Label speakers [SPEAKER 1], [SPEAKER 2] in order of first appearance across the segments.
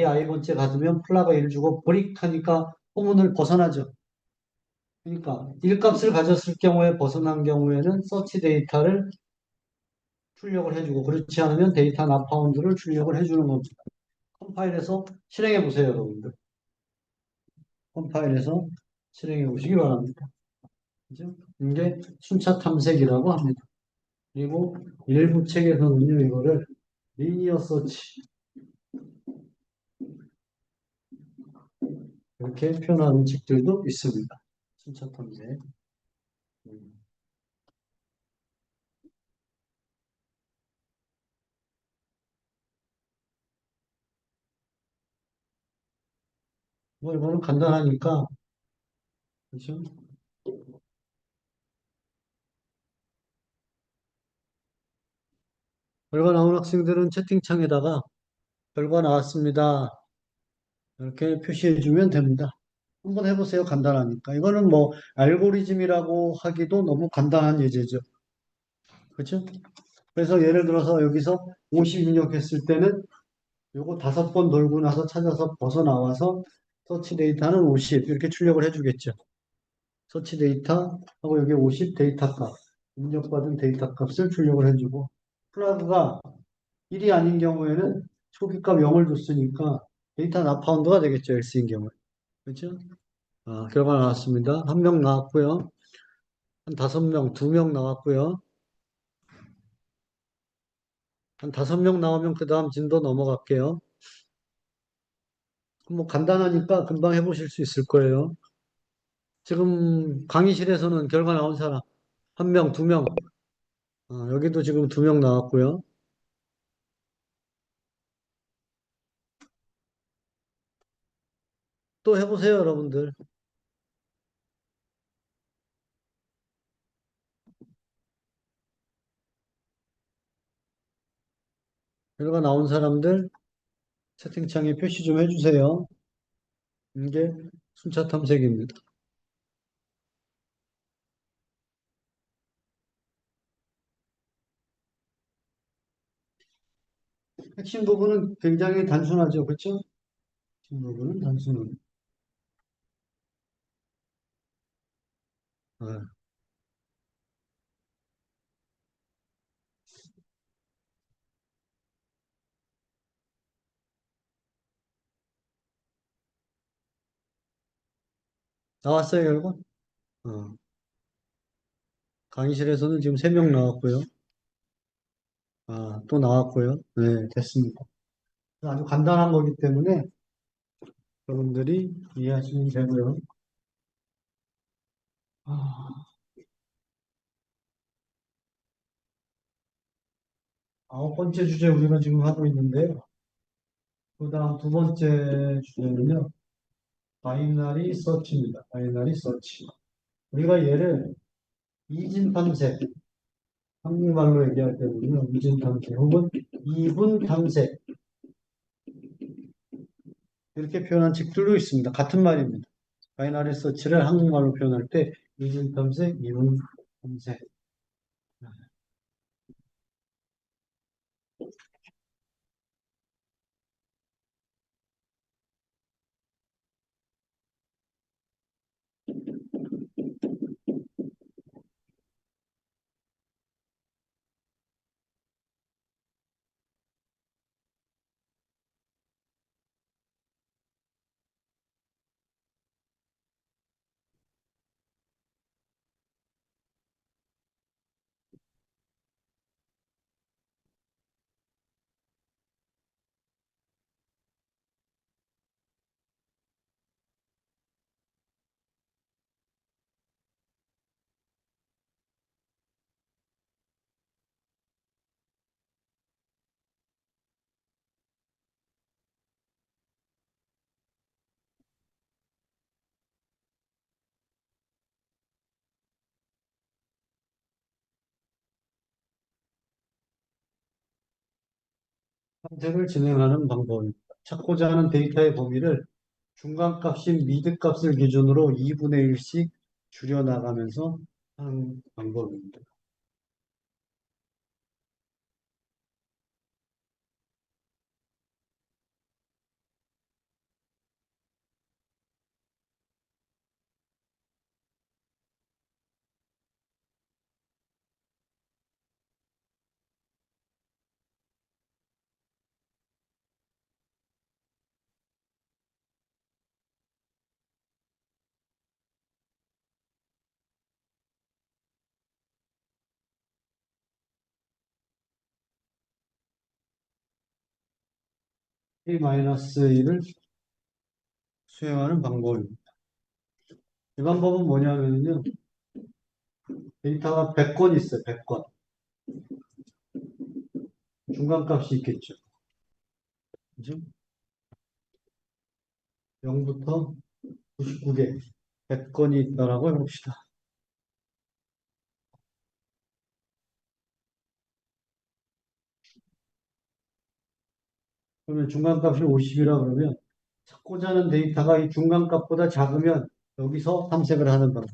[SPEAKER 1] i번째 받으면 플라가 1 주고 브릭하니까 포문을 벗어나죠. 그러니까 1값을 가졌을 경우에 벗어난 경우에는 서치 데이터를 출력을 해주고 그렇지 않으면 데이터 나파운드를 출력을 해주는 겁니다. 컴파일해서 실행해 보세요, 여러분들. 컴파일해서 실행해 보시기 바랍니다. 그죠? 이게 순차 탐색이라고 합니다. 그리고 일부 책에서는요, 이거를 리니어 서치 이렇게 표현하는 책들도 있습니다. 순차 탐색. 음. 뭐 이거는 간단하니까 그죠? 결과 나온 학생들은 채팅창에다가 결과 나왔습니다. 이렇게 표시해 주면 됩니다. 한번 해보세요. 간단하니까. 이거는 뭐 알고리즘이라고 하기도 너무 간단한 예제죠. 그렇죠? 그래서 예를 들어서 여기서 50 입력했을 때는 요거 5번 돌고 나서 찾아서 벗어나와서 서치 데이터는 50 이렇게 출력을 해주겠죠. 서치 데이터하고 여기 50 데이터 값, 입력받은 데이터 값을 출력을 해주고 플러그가 1이 아닌 경우에는 초기값 0을 줬으니까 데이터 나파운드가 되겠죠. X인 경우에. 그렇죠? 결과 나왔습니다. 한 명 나왔고요. 한 5명, 2명 나왔고요. 한 5명 나오면 그 다음 진도 넘어갈게요. 뭐 간단하니까 금방 해보실 수 있을 거예요. 지금 강의실에서는 결과 나온 사람 한 명, 2명, 여기도 지금 2명 나왔고요. 또 해보세요, 여러분들. 결과 나온 사람들 채팅창에 표시 좀 해주세요. 이게 순차 탐색입니다. 핵심 부분은 굉장히 단순하죠, 그렇죠? 핵심 부분은 단순합니다. 네. 나왔어요, 결과? 어. 강의실에서는 지금 3명 나왔고요. 또 나왔고요. 네, 됐습니다. 아주 간단한 거기 때문에 여러분들이 이해하시면 되고요. 아, 9번째 주제 우리가 지금 하고 있는데요. 그 다음 2번째 주제는요. 바이너리 서치입니다. 바이너리 서치. 우리가 얘를 이진 탐색, 한국말로 얘기할 때는요. 이진 탐색 혹은 이분 탐색 이렇게 표현한 책들도 있습니다. 같은 말입니다. 바이너리 서치를 한국말로 표현할 때 이진 탐색, 이분 탐색. 탐색을 진행하는 방법입니다. 찾고자 하는 데이터의 범위를 중간값인 미드값을 기준으로 2분의 1씩 줄여나가면서 하는 방법입니다. A-1을 수행하는 방법입니다. 이 방법은 뭐냐면요. 데이터가 100건 있어요. 100건. 중간값이 있겠죠. 그죠? 0부터 99개. 100건이 있다라고 해봅시다. 그러면 중간값이 50이라 그러면 찾고자 하는 데이터가 이 중간값보다 작으면 여기서 탐색을 하는 방법.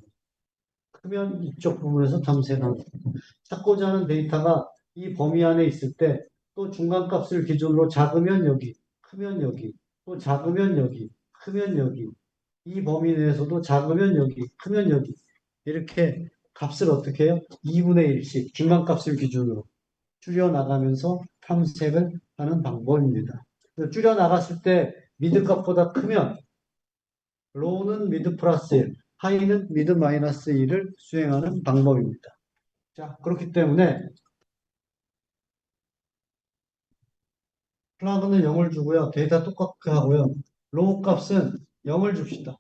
[SPEAKER 1] 크면 이쪽 부분에서 탐색하는 방법. 찾고자 하는 데이터가 이 범위 안에 있을 때 또 중간값을 기준으로 작으면 여기, 크면 여기, 또 작으면 여기, 크면 여기. 이 범위 내에서도 작으면 여기, 크면 여기. 이렇게 값을 어떻게 해요? 2분의 1씩 중간값을 기준으로 줄여나가면서 탐색을 하는 방법입니다. 줄여나갔을 때 미드 값보다 크면 로우는 미드 플러스 1, 하이는 미드 마이너스 1을 수행하는 방법입니다. 자, 그렇기 때문에 플러그는 0을 주고요. 데이터 똑같게 하고요. 로우 값은 0을 줍시다.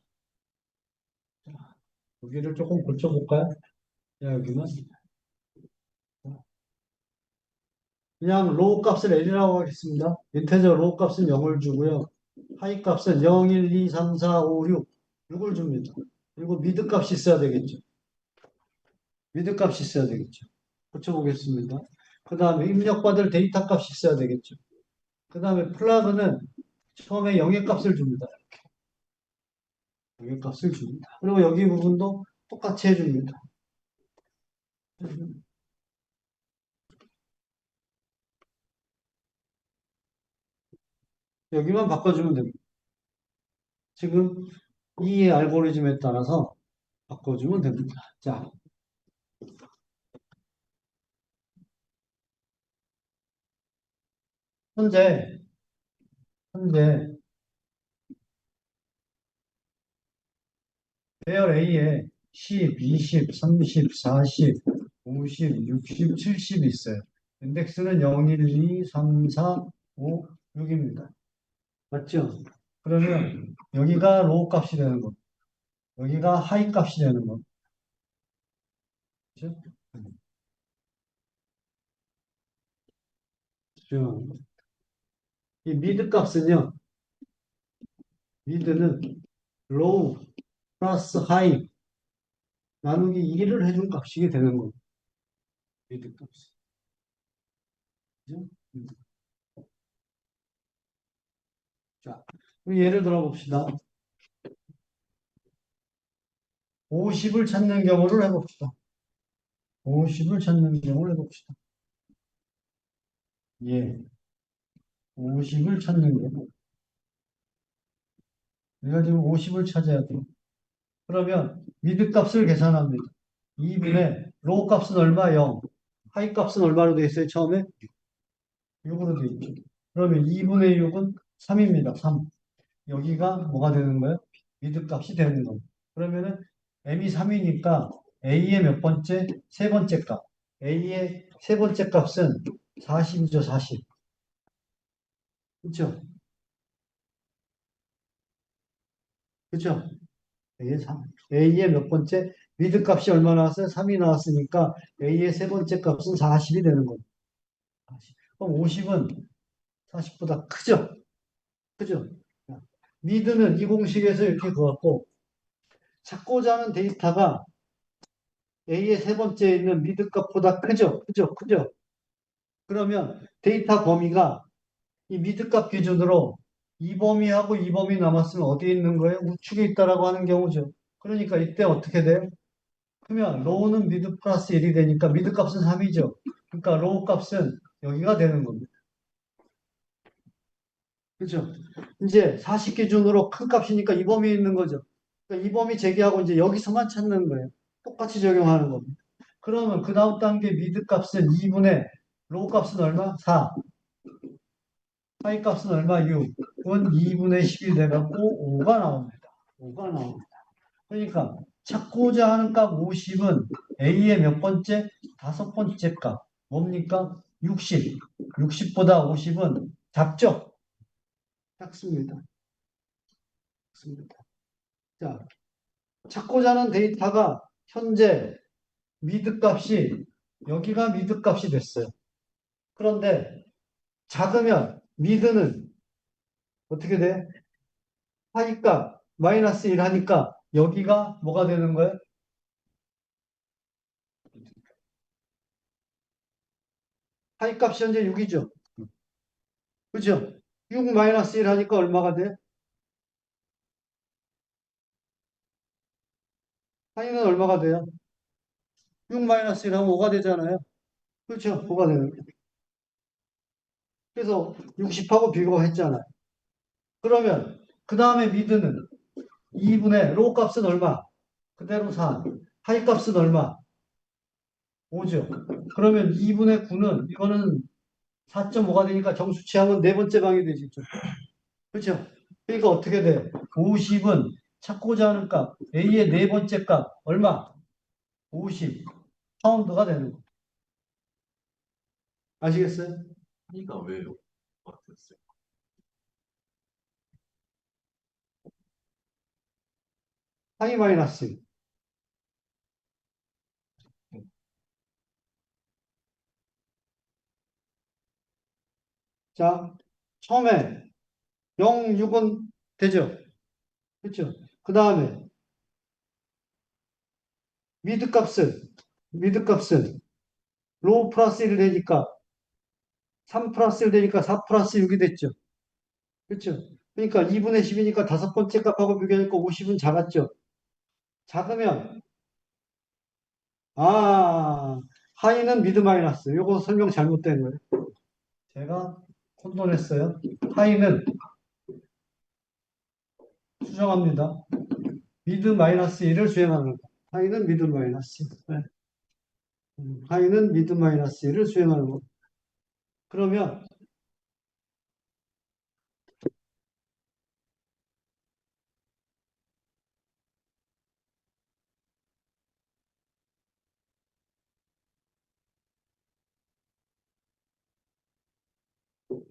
[SPEAKER 1] 여기를 조금 고쳐볼까요? 자, 여기는 그냥 로우 값을 L이라고 하겠습니다. 인테저 로우 값은 0을 주고요. 하이 값은 0, 1, 2, 3, 4, 5, 6, 6을 줍니다. 그리고 미드 값이 있어야 되겠죠. 미드 값이 있어야 되겠죠. 고쳐보겠습니다. 그 다음에 입력받을 데이터 값이 있어야 되겠죠. 그 다음에 플러그는 처음에 영의 값을 줍니다. 영의 값을 줍니다. 그리고 여기 부분도 똑같이 해줍니다. 여기만 바꿔주면 됩니다. 지금 이 알고리즘에 따라서 바꿔주면 됩니다. 자, 현재 배열 A에 10, 20, 30, 40, 50, 60, 70이 있어요. 인덱스는 0, 1, 2, 3, 4, 5, 6입니다. 맞죠? 그러면 여기가 로우 값이 되는 거, 여기가 하이 값이 되는 거. 그렇죠? 그렇죠? 이 미드 값은요, 미드는 로우 플러스 하이 나누기 2를 해준 값이 되는 거. 미드 값. 그죠? 자, 예를 들어 봅시다. 50을 찾는 경우를 해봅시다. 50을 찾는 경우를 해봅시다. 예, 50을 찾는 경우. 내가 지금 50을 찾아야 돼. 그러면 미드 값을 계산합니다. 2분의 로우 값은 얼마? 0. 하이 값은 얼마로 돼 있어요? 처음에 6으로 돼 있죠. 그러면 2분의 6은 3입니다. 3. 여기가 뭐가 되는 거예요? 미드 값이 되는 거예요. 그러면은 m이 3이니까 a의 몇 번째? 세 번째 값. a의 세 번째 값은 40이죠. 40. 그렇죠? 그렇죠? A의 3. A의 몇 번째? 미드 값이 얼마 나왔어요? 3이 나왔으니까 A의 세 번째 값은 40이 되는 거예요. 40. 그럼 50은 40보다 크죠? 크죠? 미드는 이 공식에서 이렇게 그었고 찾고자 하는 데이터가 A의 세 번째에 있는 미드 값보다 크죠? 크죠? 크죠? 그러면 데이터 범위가 이 미드 값 기준으로 이 범위하고 이 범위 남았으면 어디에 있는 거예요? 우측에 있다라고 하는 경우죠. 그러니까 이때 어떻게 돼요? 그러면 로우는 미드 플러스 1이 되니까 미드 값은 3이죠. 그러니까 로우 값은 여기가 되는 겁니다. 그렇죠? 이제 40 기준으로 큰 값이니까 이 범위에 있는 거죠. 그러니까 이 범위 제기하고 이제 여기서만 찾는 거예요. 똑같이 적용하는 겁니다. 그러면 그 다음 단계 미드 값은 2분의 로우 값은 얼마? 4. 하이 값은 얼마? 6. 그건 2분의 10이 돼갖고 5가 나옵니다. 5가 나옵니다. 그러니까 찾고자 하는 값 50은 A의 몇 번째? 다섯 번째 값. 뭡니까? 60. 60보다 50은 작죠? 작습니다. 작습니다. 자, 찾고자 하는 데이터가 현재 미드 값이 여기가 미드 값이 됐어요. 그런데 작으면 미드는 어떻게 돼? 하니까 마이너스 1 하니까 여기가 뭐가 되는 거예요? 하이 값이 현재 6이죠. 그죠? 6 마이너스 1 하니까 얼마가 돼? 하이는 얼마가 돼요? 6 마이너스 1 하면 5가 되잖아요. 그렇죠? 5가 되는 거예요. 그래서 60하고 비교했잖아요. 그러면 그 다음에 미드는 2분의 로우 값은 얼마? 그대로 4. 하이 값은 얼마? 5죠. 그러면 2분의 9는 이거는 4.5가 되니까 정수 취하면 네 번째 방이 되지. 그렇죠? 그러니까 어떻게 돼? 50은 찾고자 하는 값, A의 네 번째 값, 얼마? 50 파운드가 되는 거. 아시겠어요?
[SPEAKER 2] 하니까 왜요? 같았어요.
[SPEAKER 1] 하이 마이너스. 자, 처음에 0, 6은 되죠? 그렇죠? 그 다음에 미드 값은 로우 플러스 1 되니까 3 플러스 1 되니까 4 플러스 6이 됐죠? 그렇죠? 그러니까 2분의 10이니까 다섯 번째 값하고 비교하니까 50은 작았죠? 작으면 하이는 미드 마이너스. 요거 설명 잘못된 거예요. 제가 혼돈했어요. 하이는 수정합니다. 미드 마이너스 1을 수행하는 거. 하이는 미드 마이너스. 네. 하이는 미드 마이너스 1을 수행하는 거. 그러면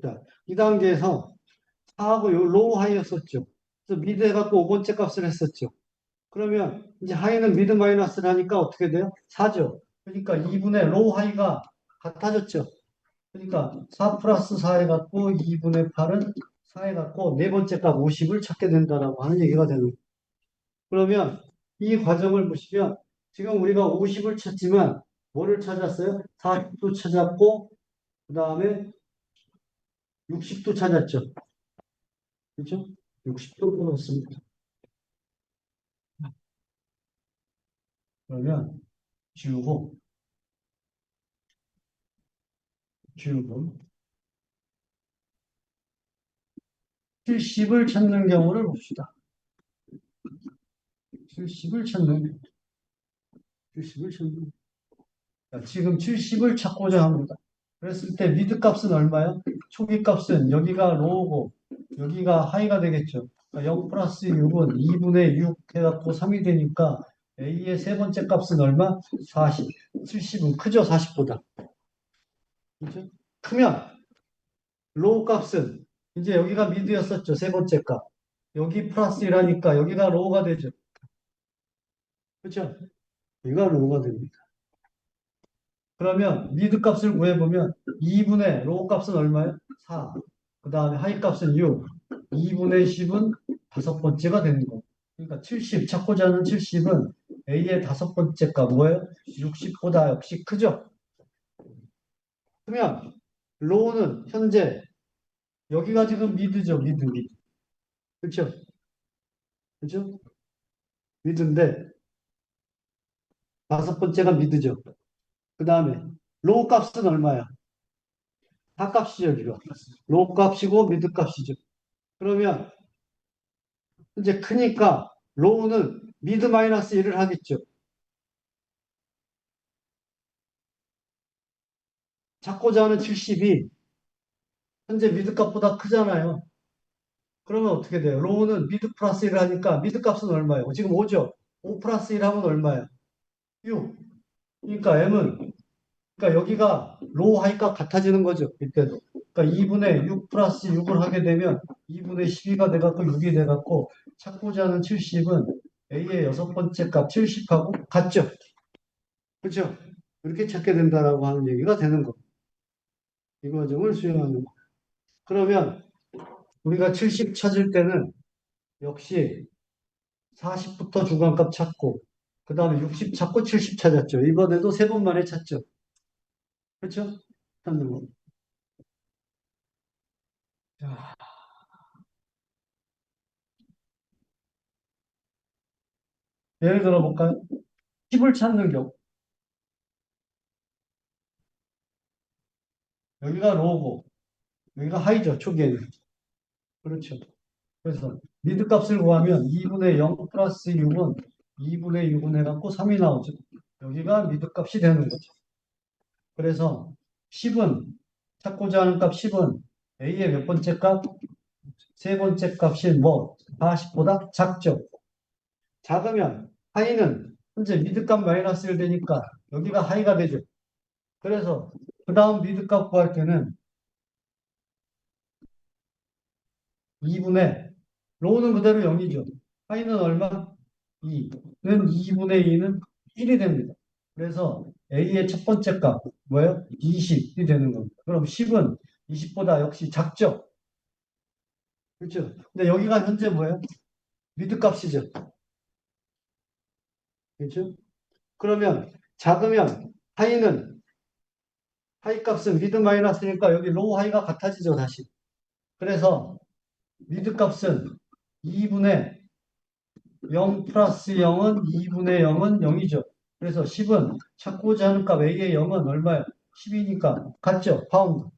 [SPEAKER 1] 자, 이 단계에서 4하고 요 로우 하이였었죠. 그래서 미드 해갖고 5번째 값을 했었죠. 그러면 이제 하이는 미드 마이너스를 하니까 어떻게 돼요? 4죠. 그러니까 2분의 로우 하이가 같아졌죠. 그러니까 4 플러스 4 해갖고 2분의 8은 4 해갖고 네 번째 값 50을 찾게 된다라고 하는 얘기가 되는 거예요. 그러면 이 과정을 보시면 지금 우리가 50을 찾지만 뭐를 찾았어요? 40도 찾았고 그 다음에 60도 찾았죠. 그렇죠? 60도 끊었습니다. 그러면 지우고 70을 찾는 경우를 봅시다. 70을 찾는 70을 찾는 지금 70을 찾고자 합니다. 그랬을 때 미드 값은 얼마요? 초기 값은 여기가 로우고 여기가 하이가 되겠죠. 그러니까 0 플러스 6은 2분의 6 해갖고 3이 되니까 A의 세 번째 값은 얼마? 40. 70은 크죠? 40보다. 그죠? 크면 로우 값은 이제 여기가 미드였었죠. 세 번째 값. 여기 플러스 1하니까 여기가 로우가 되죠. 그렇죠? 여기가 로우가 됩니다. 그러면 미드 값을 구해보면 2분의 로우 값은 얼마예요? 4. 그 다음에 하이 값은 6. 2분의 10은 다섯 번째가 되는 거. 그러니까 70, 찾고자 하는 70은 A의 다섯 번째 값 뭐예요? 60보다 역시 크죠? 그러면 로우는 현재 여기가 지금 미드죠. 미드. 그렇죠? 그렇죠? 미드인데 다섯 번째가 미드죠. 그 다음에 로우 값은 얼마야? 다 값이죠, 이거. 로우 값이고 미드 값이죠. 그러면 이제 크니까 로우는 미드 마이너스 1을 하겠죠. 찾고자 하는 70이 현재 미드 값보다 크잖아요. 그러면 어떻게 돼요? 로우는 미드 플러스 1을 하니까 미드 값은 얼마예요? 지금 5죠? 5 플러스 1 하면 얼마예요? 6. 그러니까 M은 그러니까 여기가 로우 하이값 같아지는 거죠. 이때도. 그러니까 2분의 6 플러스 6을 하게 되면 2분의 12가 돼갖고 6이 돼갖고 찾고자 하는 70은 A의 여섯 번째 값 70하고 같죠? 그렇죠? 이렇게 찾게 된다라고 하는 얘기가 되는 거. 이 과정을 수행하는 거. 그러면 우리가 70 찾을 때는 역시 40부터 중간값 찾고 그 다음에 60 찾고 70 찾았죠. 이번에도 세 번 만에 찾죠. 그렇죠? 찾는 거. 자, 예를 들어 볼까요? 10을 찾는 경우 여기가 로고 여기가 하이죠. 초기에는. 그렇죠. 그래서 미드 값을 구하면 2분의 0 플러스 6은 2분의 6은 해갖고 3이 나오죠. 여기가 미드 값이 되는 거죠. 그래서 10은 찾고자 하는 값 10은 A의 몇 번째 값? 세 번째 값이 뭐 40보다 작죠. 작으면 하이는 현재 미드 값 마이너스 1 되니까 여기가 하이가 되죠. 그래서 그 다음 미드 값 구할 때는 2분의 로우는 그대로 0이죠. 하이는 얼마? 2는 2분의 2는 1이 됩니다. 그래서 A의 첫 번째 값 뭐예요? 20이 되는 겁니다. 그럼 10은 20보다 역시 작죠? 그렇죠? 근데 여기가 현재 뭐예요? 미드 값이죠. 그렇죠? 그러면 작으면 하이는 하이 값은 미드 마이너스니까 여기 로우 하이가 같아지죠, 다시. 그래서 미드 값은 2분의 0 플러스 0은 2분의 0은 0이죠. 그래서 10은 찾고자 하는 값 A의 0은 얼마예요? 10이니까 같죠? 파운드.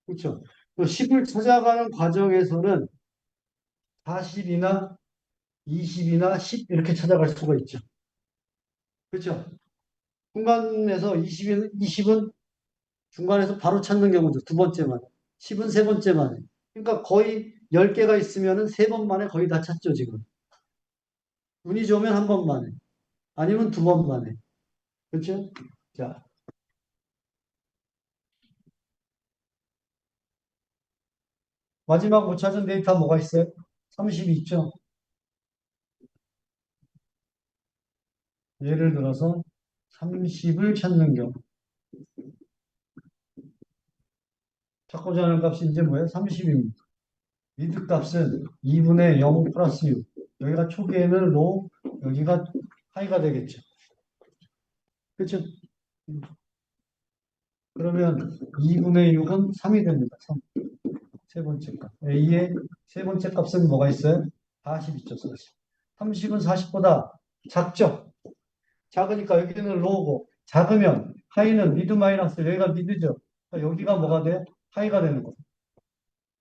[SPEAKER 1] 그렇죠? 10을 찾아가는 과정에서는 40이나 20이나 10 이렇게 찾아갈 수가 있죠. 그렇죠? 중간에서 20은 중간에서 바로 찾는 경우죠. 두 번째만. 10은 세 번째만에. 그러니까 거의 10개가 있으면 세 번 만에 거의 다 찾죠, 지금. 운이 좋으면 한 번 만에. 아니면 두 번 만에. 그렇죠? 자, 마지막 못 찾은 데이터 뭐가 있어요? 30이 있죠? 예를 들어서 30을 찾는 경우. 찾고자 하는 값이 이제 뭐예요? 30입니다. 미드 값은 2분의 0 플러스 6. 여기가 초기에는 로, 여기가 하이가 되겠죠. 그렇죠? 그러면 2분의 6은 3이 됩니다. 3. 세 번째 값. A의 세 번째 값은 뭐가 있어요? 40 있죠. 40. 30은 40보다 작죠? 작으니까 여기는 로우고 작으면 하이는 미드 마이너스 여기가 미드죠. 그러니까 여기가 뭐가 돼? 하이가 되는 거죠.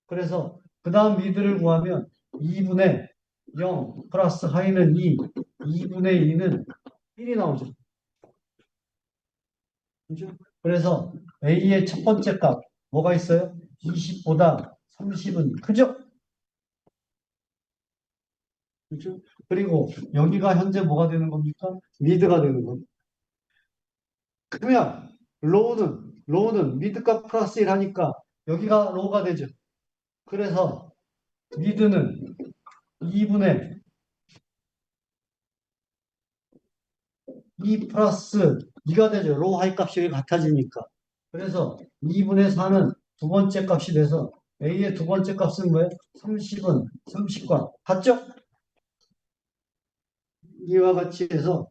[SPEAKER 1] 그래서 그 다음 미드를 구하면 2분의 0 플러스 하이는 2, 2분의 2는 1이 나오죠. 그죠? 그래서 A의 첫 번째 값 뭐가 있어요? 20보다 30은 크죠? 그죠? 그리고 여기가 현재 뭐가 되는 겁니까? 미드가 되는 겁니다. 그러면 로우는 미드값 플러스 1 하니까 여기가 로우가 되죠. 그래서 미드는 2분의 2 플러스 2가 되죠. 로우 하이 값이 같아지니까. 그래서 2분의 4는 두 번째 값이 돼서 A의 두 번째 값은 뭐예요? 30은 30과 같죠? 이와 같이 해서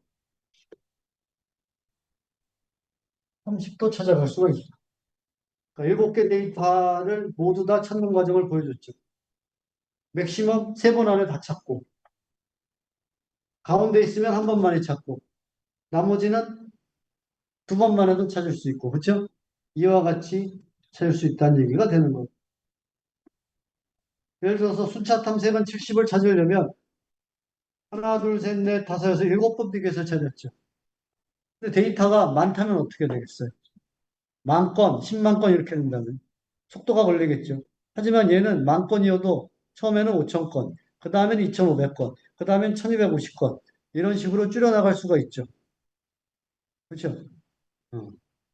[SPEAKER 1] 30도 찾아갈 수가 있어요. 그러니까 7개 데이터를 모두 다 찾는 과정을 보여줬죠. 맥시멈 3번 안에 다 찾고 가운데 있으면 한 번 만에 찾고 나머지는 두 번 만에도 찾을 수 있고 그렇죠? 이와 같이 찾을 수 있다는 얘기가 되는 거예요. 예를 들어서 순차 탐색은 70을 찾으려면 하나, 둘, 셋, 넷, 다섯, 여섯, 7번 비교해서 찾았죠. 근데 데이터가 많다면 어떻게 되겠어요? 만 건, 10만 건 이렇게 된다면 속도가 걸리겠죠. 하지만 얘는 만 건이어도 처음에는 5천 건, 그 다음에는 2,500건, 그 다음엔 1,250건 이런 식으로 줄여나갈 수가 있죠. 그렇죠?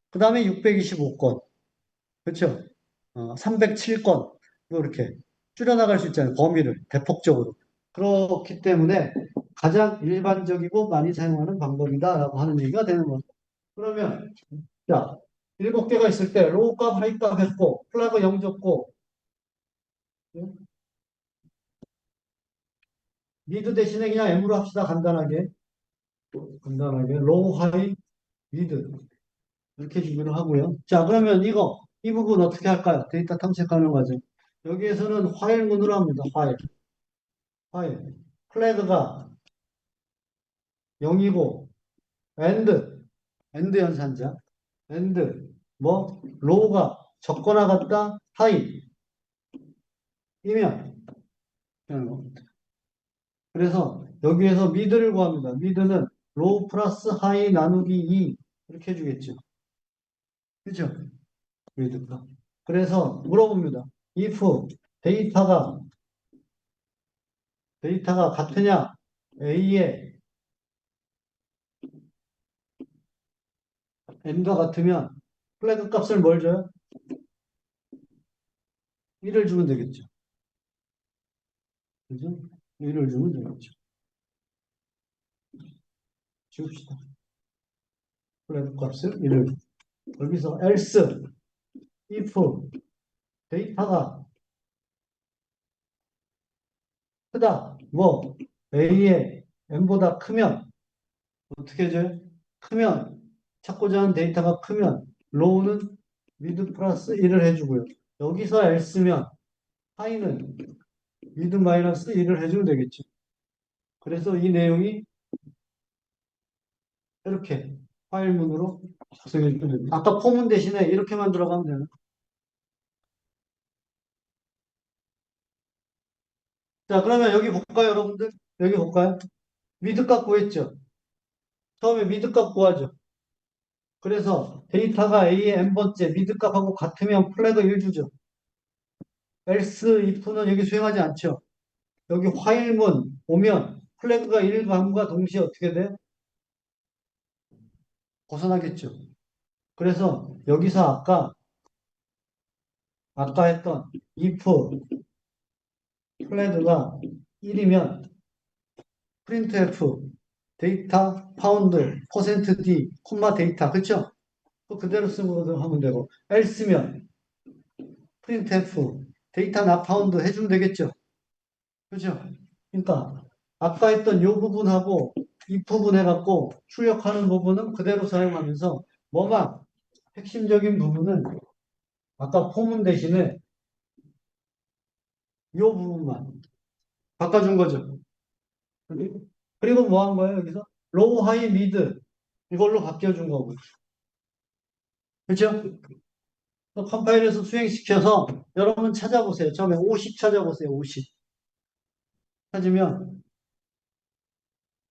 [SPEAKER 1] 그 다음에 625건. 그렇죠? 307건 이렇게 줄여나갈 수 있잖아요. 범위를 대폭적으로. 그렇기 때문에 가장 일반적이고 많이 사용하는 방법이다라고 하는 얘기가 되는 거죠. 그러면 자, 7개가 있을 때 로우 값, 하이 값 했고 플러그 0 줬고 미드 대신에 그냥 M으로 합시다. 간단하게 로우, 하이, 미드 이렇게 준비를 하고요. 자, 그러면 이 부분 어떻게 할까요? 데이터 탐색하는 과정. 여기에서는 화일문으로 합니다. 화일. 플래그가 0이고, 엔드 연산자. 엔드, 로우가 적거나 같다, 이면, 되는 겁니다. 그래서 여기에서 미드를 구합니다. 미드는 로우 플러스 하이 나누기 2. 이렇게 해주겠죠. 그죠? 미드가. 그래서 물어봅니다. if 데이터가 같으냐? A의 n과 같으면 플래그 값을 뭘 줘요? 1을 주면 되겠죠. 그죠? 1을 주면 되겠죠. 지웁시다. 플래그 값을 1을. 여기서 else, if 데이터가 크다. A의 n보다 크면 어떻게 해줘요? 크면 찾고자 하는 데이터가 크면 low는 mid 플러스 1을 해주고요. 여기서 else면 high는 mid 마이너스 1을 해주면 되겠죠. 그래서 이 내용이 이렇게 파일문으로 작성해 주면 됩니다. 아까 포문 대신에 이렇게만 들어가면 되는. 자, 그러면 여기 볼까요, 여러분들? 여기 볼까요? 미드값 구했죠? 처음에 미드값 구하죠. 그래서 데이터가 A의 n번째 미드값하고 같으면 플래그 1 주죠. else if는 여기 수행하지 않죠. 여기 화일문 오면 플래그가 1감과 동시에 어떻게 돼? 벗어나겠죠. 그래서 여기서 아까 했던 if 플래그가 1이면 printf 데이터 파운드 퍼센트 %d 콤마 데이터 그쵸? 그대로 쓰고 하면 되고 else면 printf 데이터 나 파운드 해주면 되겠죠? 그죠? 그러니까 아까 했던 이 부분하고 이 부분 해갖고 출력하는 부분은 그대로 사용하면서 뭐만 핵심적인 부분은 아까 포문 대신에 이 부분만 바꿔준 거죠. 그리고 뭐 한 거예요, 여기서? 로우, 하이, 미드. 이걸로 바뀌어준 거고. 그죠? 컴파일해서 수행시켜서 여러분 찾아보세요. 처음에 50 찾아보세요. 50. 찾으면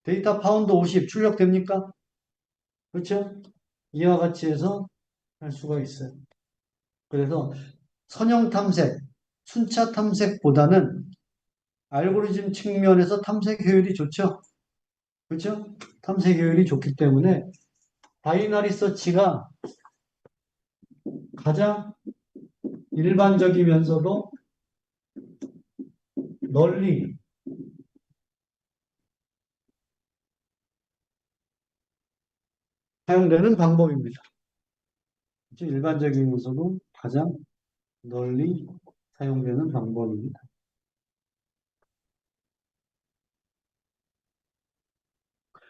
[SPEAKER 1] 데이터 파운드 50 출력됩니까? 그렇죠? 이와 같이 해서 할 수가 있어요. 그래서 선형 탐색, 순차 탐색보다는 알고리즘 측면에서 탐색 효율이 좋죠. 그렇죠? 탐색 효율이 좋기 때문에 바이너리 서치가 가장 일반적이면서도 널리 사용되는 방법입니다. 일반적이면서도 가장 널리 사용되는 방법입니다.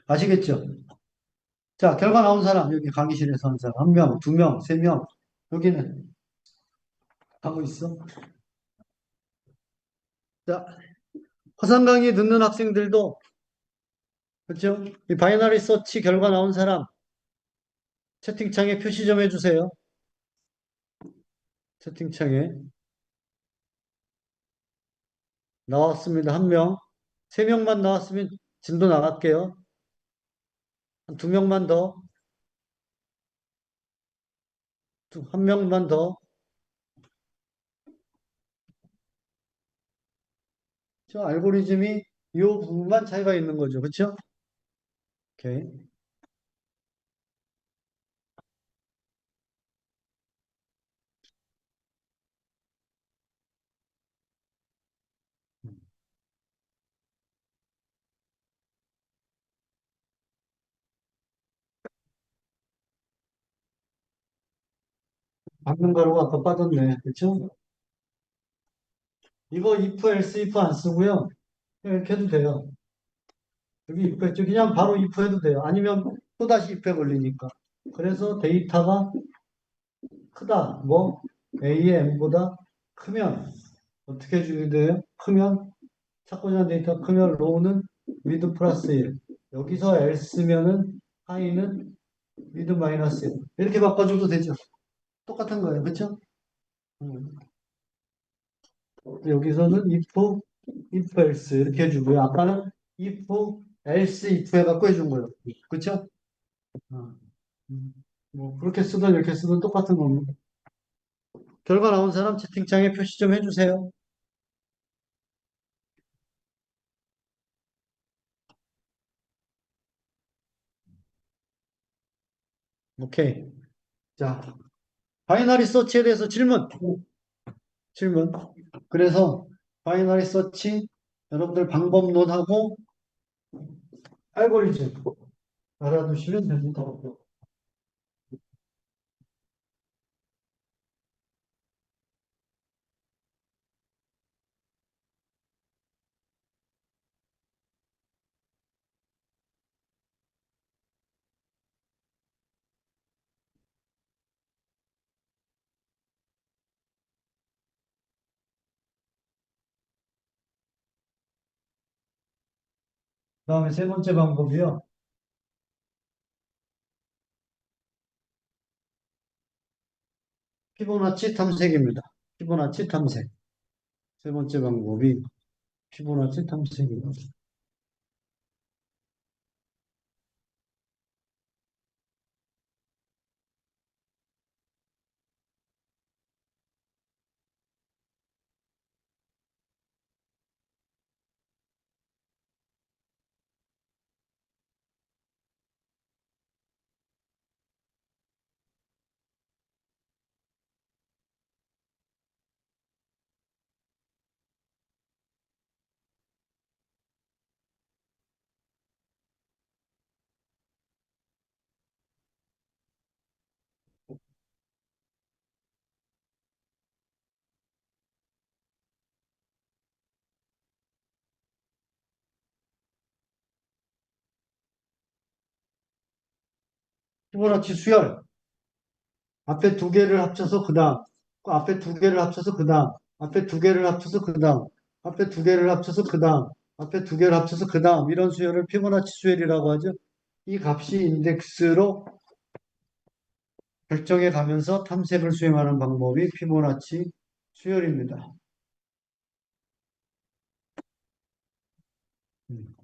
[SPEAKER 1] 아시겠죠? 자, 결과 나온 사람, 여기 강의실에서 한 사람, 한 명, 두 명, 세 명, 여기는 하고 있어. 자, 화상 강의 듣는 학생들도, 그렇죠? 이 바이너리 서치 결과 나온 사람, 채팅창에 표시 좀 해주세요. 채팅창에. 나왔습니다. 한 명. 세 명만 나왔으면 진도 나갈게요. 한 두 명만 더. 한 명만 더. 저 알고리즘이 이 부분만 차이가 있는 거죠. 그렇죠? 오케이. 방금 가루가 아까 빠졌네. 그쵸? 이거 if, else, if 안 쓰고요. 그냥 이렇게 해도 돼요. 여기 if 했죠. 그냥 바로 if 해도 돼요. 아니면 또다시 if에 걸리니까. 그래서 데이터가 크다. 뭐 A의 M보다 크면 어떻게 해주게 돼요? 크면 찾고자 하는 데이터 크면 low는 with 플러스 1. 여기서 else면은 high는 with 마이너스 1. 이렇게 바꿔줘도 되죠. 똑같은 거예요. 그렇죠? 여기서는 if else 이렇게 해주고요. 아까는 if else if 해갖고 해준 거예요. 그렇죠? 어. 음. 뭐 그렇게 쓰든 이렇게 쓰든 똑같은 겁니다. 결과 나온 사람 채팅창에 표시 좀 해주세요. 오케이. 자, 바이너리 서치에 대해서 질문. 그래서 바이너리 서치 여러분들 방법론하고 알고리즘 알아두시면 됩니다. 그다음에 세 번째 방법이요. 피보나치 탐색입니다. 피보나치 탐색. 세 번째 방법이 피보나치 탐색입니다. 피보나치 수열. 앞에 두 개를 합쳐서 그다음. 앞에 두 개를 합쳐서 그다음. 앞에 두 개를 합쳐서 그다음. 앞에 두 개를 합쳐서 그다음. 앞에 두 개를 합쳐서 그다음. 이런 수열을 피보나치 수열이라고 하죠. 이 값이 인덱스로 결정해 가면서 탐색을 수행하는 방법이 피보나치 수열입니다. 음.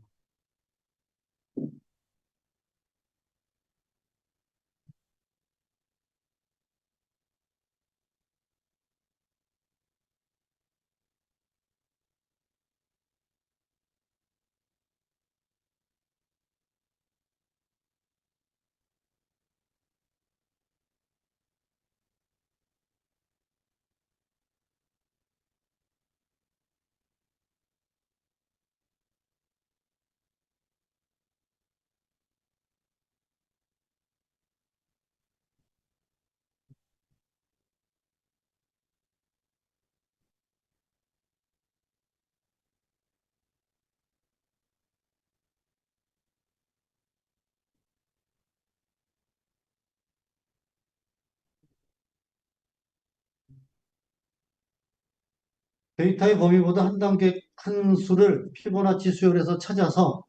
[SPEAKER 1] 데이터의 범위보다 한 단계 큰 수를 피보나치 수열에서 찾아서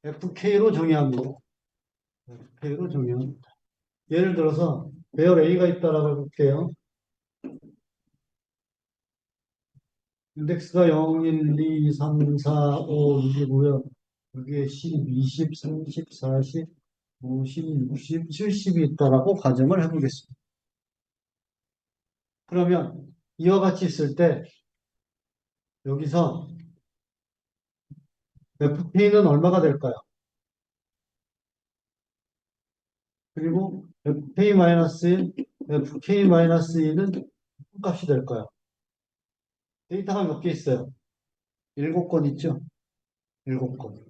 [SPEAKER 1] FK로 정의합니다. FK로 정의합니다. 예를 들어서 배열 A가 있다라고 해볼게요. 인덱스가 0, 1, 2, 3, 4, 5, 6이고요. 여기에 10, 20, 30, 40, 50, 60, 70이 있다라고 가정을 해보겠습니다. 그러면 이와 같이 있을 때 여기서 FK는 얼마가 될까요? 그리고 FK-1, FK-2는 값이 될까요? 데이터가 몇 개 있어요? 7건 있죠? 7건.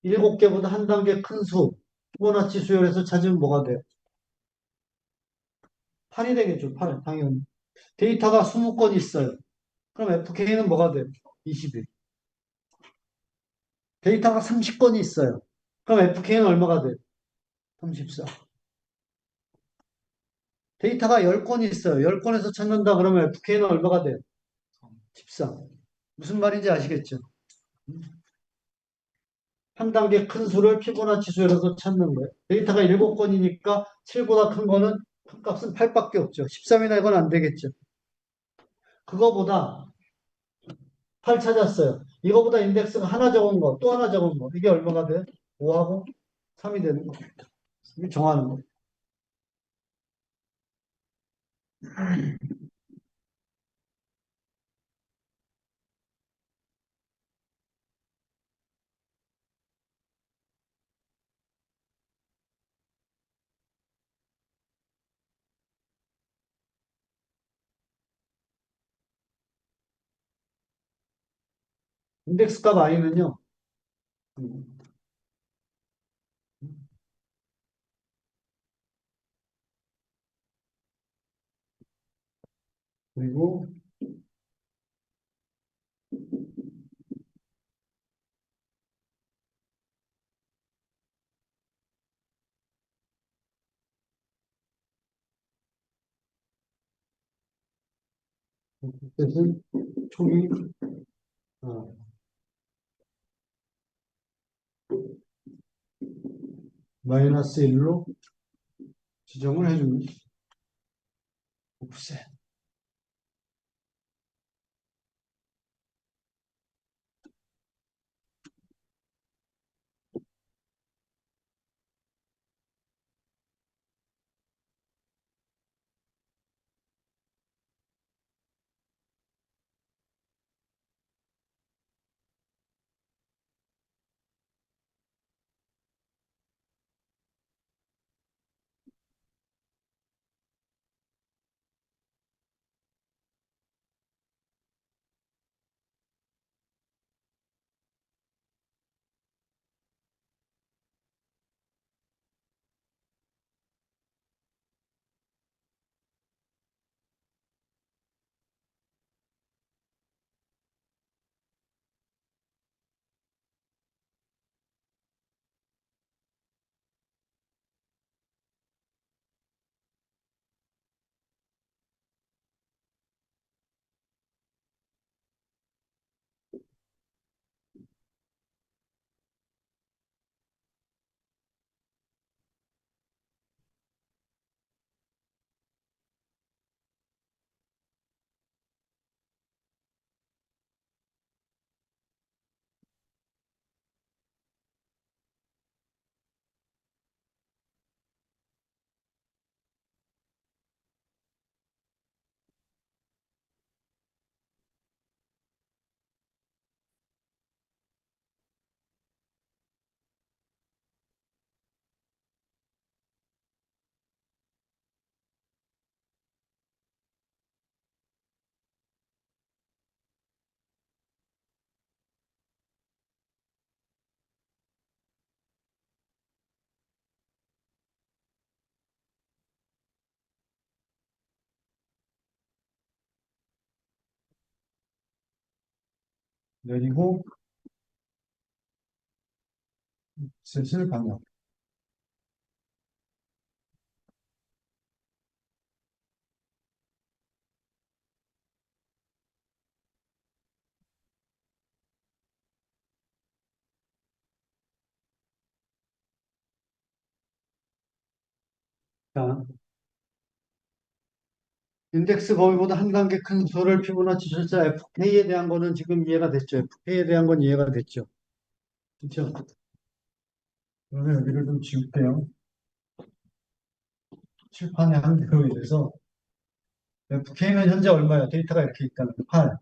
[SPEAKER 1] 7개보다 한 단계 큰 수, 피보나치 수열에서 찾으면 뭐가 돼요? 8이 되겠죠. 8, 당연히. 데이터가 20건 있어요. 그럼 FK는 뭐가 돼요? 21. 데이터가 30건이 있어요. 그럼 FK는 얼마가 돼요? 34. 데이터가 10건이 있어요. 10건에서 찾는다 그러면 FK는 얼마가 돼요? 14. 무슨 말인지 아시겠죠? 한 단계 큰 수를 피보나치 수열에서 찾는 거예요. 데이터가 7건이니까 7보다 큰 거는 큰 값은 8밖에 없죠. 13이나 이건 안 되겠죠. 그거보다 8 찾았어요. 이거보다 인덱스가 하나 적은 거, 또 하나 적은 거. 이게 얼마가 돼요? 5하고 3이 되는 거. 이게 정하는 거. 인덱스 값 i는요. 음, 그리고 뜻은 총이 어, 마이너스 1로 지정을 해줍니다. 옵셋. 내리고 셋을 방향. 자, 인덱스 범위보다 한 단계 큰 수를 피보나치 절차 FK에 대한 거는 지금 이해가 됐죠. FK에 대한 건 이해가 됐죠. 그렇죠? 그러면 여기를 좀 지울게요. 칠판의 한계로 인해서 FK는 현재 얼마예요? 데이터가 이렇게 있다면 8.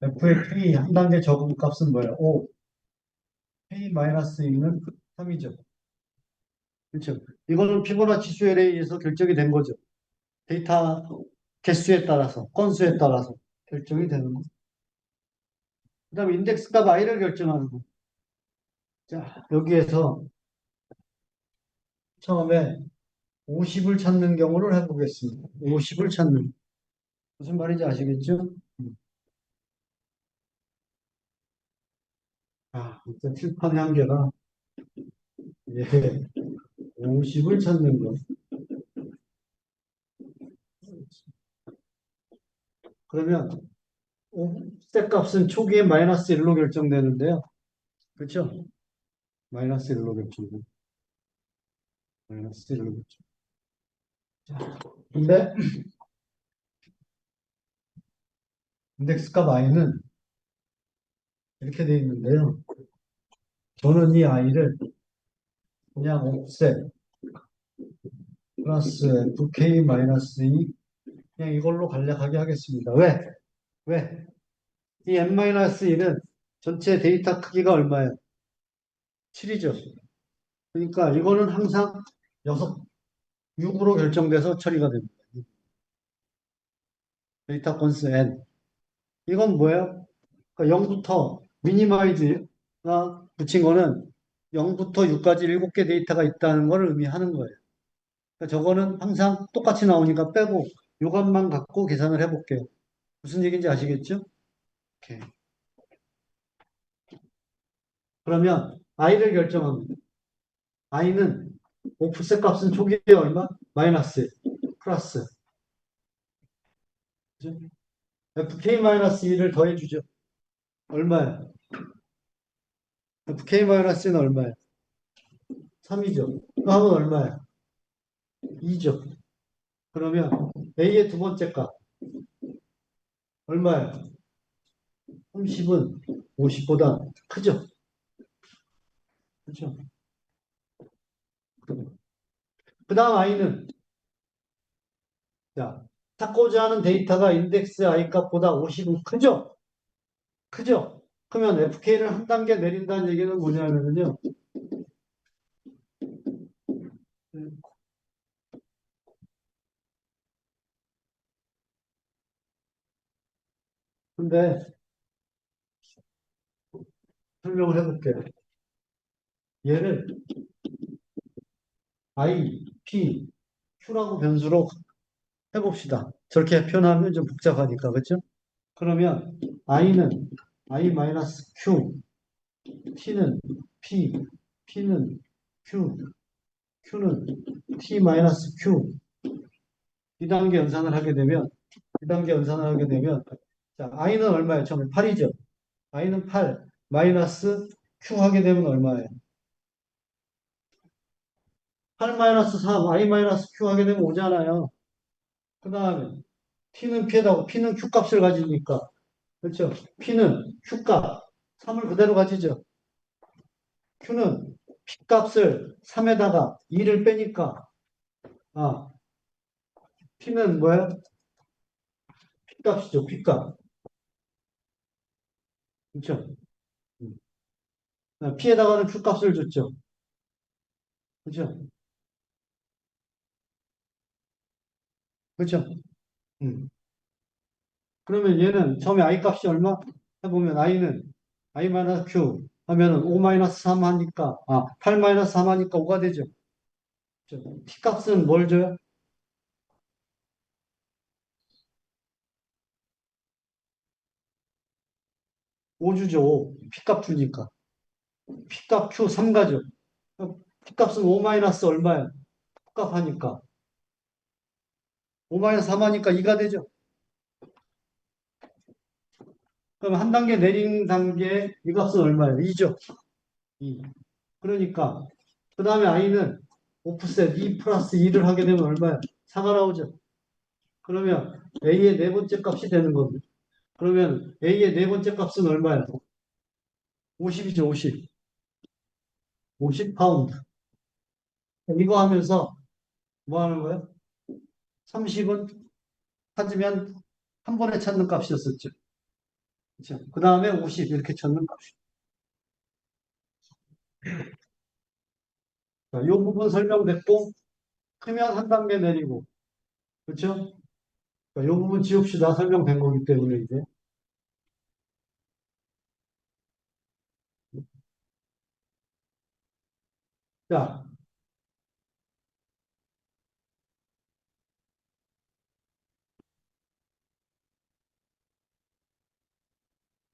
[SPEAKER 1] F의 K 한 단계 적은 값은 뭐예요? 5. K-2는 3이죠. 그렇죠? 이거는 피보나치 수열에 의해서 결정이 된 거죠. 데이터 개수에 따라서, 건수에 따라서 결정이 되는 거. 그 다음에 인덱스 값 i를 결정하는 거. 자, 여기에서 처음에 50을 찾는 경우를 해보겠습니다. 50을 찾는. 무슨 말인지 아시겠죠? 일단 칠판의 한계가, 예, 50을 찾는 것. 그러면, 셋 값은 초기에 마이너스 1로 결정되는데요. 그렇죠? 마이너스 1로 결정돼. 마이너스 1로 결정. 근데, 인덱스 값 i는 이렇게 돼 있는데요. 저는 이 i를 그냥 옵셋 플러스 fk 마이너스 2 그냥 이걸로 간략하게 하겠습니다. 왜? 왜? 이 n-1은 전체 데이터 크기가 얼마예요? 7이죠. 그러니까 이거는 항상 6으로 결정돼서 처리가 됩니다. 데이터 건수 n. 이건 뭐예요? 그러니까 0부터 미니마이즈가 붙인 거는 0부터 6까지 7개 데이터가 있다는 걸 의미하는 거예요. 그러니까 저거는 항상 똑같이 나오니까 빼고 요것만 갖고 계산을 해볼게요. 무슨 얘기인지 아시겠죠? 오케이. 그러면 i를 결정합니다. i는 오프셋 값은 초기에 얼마? 마이너스 플러스 그죠? fk-2를 더해주죠. 얼마야? fk-는 얼마야? 3이죠. 그거 하면 얼마야? 2죠. 그러면 a의 두 번째 값 얼마야? 30은 50보다 크죠? 그렇죠? 그 다음 i는 자, 찾고자 하는 데이터가 인덱스 i 값보다 50은 크죠? 크죠? 그러면 fk를 한 단계 내린다는 얘기는 뭐냐면요. 근데 설명을 해볼게요. 얘를 i, p, q라고 변수로 해봅시다. 저렇게 표현하면 좀 복잡하니까, 그렇죠? 그러면 i는 i-q, t는 p, p는 q, q는 t-q. 이 단계 연산을 하게 되면, 이 단계 연산을 하게 되면, 자, i는 얼마예요? 처음에 8이죠? i는 8, 마이너스 q 하게 되면 얼마예요? 8-3, i-q 하게 되면 오잖아요. 그 다음에 P는 P에다가 P는 Q 값을 가지니까 그렇죠? P는 Q 값 3을 그대로 가지죠. Q는 P 값을 3에다가 2를 빼니까 아 P는 뭐야? P 값이죠. P 값. 그렇죠? 음. P에다가는 Q 값을 줬죠. 그렇죠? 그렇죠? 음. 그러면 얘는 처음에 I 값이 얼마? 해보면 I는 I-Q 하면은 5-3 하니까 8-3 하니까 5가 되죠. 그렇죠? P 값은 뭘 줘요? 5 주죠. P값 주니까. P값 Q 3가죠. P값은 5 마이너스 얼마야? P값 하니까. 5 마이너스 3 하니까 2가 되죠. 그럼 한 단계 내린 단계 이 값은 얼마예요? 2죠. 2. 그러니까 그 다음에 i는 오프셋 2 플러스 2를 하게 되면 얼마야? 4가 나오죠. 그러면 a의 네 번째 값이 되는 겁니다. 그러면 a의 네 번째 값은 얼마야? 50이죠. 50. 50 파운드. 이거 하면서 뭐 하는 거예요? 30은 찾으면 한 번에 찾는 값이었었죠. 그렇죠? 그 다음에 50 이렇게 찾는 값이. 자, 이 부분 설명됐고 크면 한 단계 내리고 그렇죠? 자, 이 부분 지웁시다. 설명된 거기 때문에 이제. 자,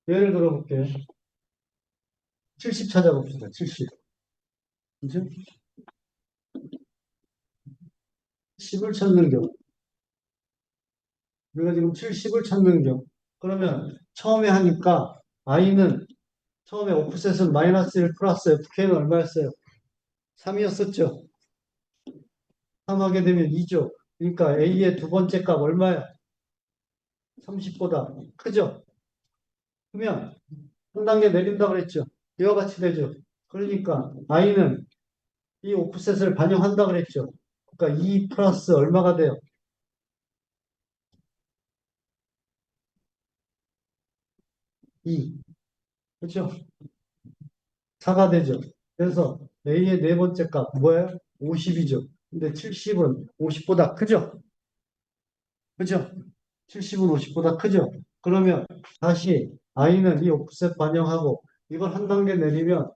[SPEAKER 1] 예를 들어 볼게요. 70 찾아봅시다. 70. 그죠? 10을 찾는 경우. 우리가 지금 70을 찾는 경우. 그러면 처음에 하니까 i는 처음에 오프셋은 마이너스 1 플러스 fk는 얼마였어요? 3이었었죠. 3 하게 되면 2죠. 그러니까 a의 두 번째 값 얼마야? 30보다 크죠? 그러면 한 단계 내린다 그랬죠. 이와 같이 되죠. 그러니까 i는 이 오프셋을 반영한다 그랬죠. 그러니까 2 플러스 얼마가 돼요? 2. 그렇죠? 4가 되죠. 그래서 a의 네 번째 값 뭐예요? 50이죠. 근데 70은 50보다 크죠? 그죠? 70은 50보다 크죠? 그러면 다시 i는 이 옵셋 반영하고 이걸 한 단계 내리면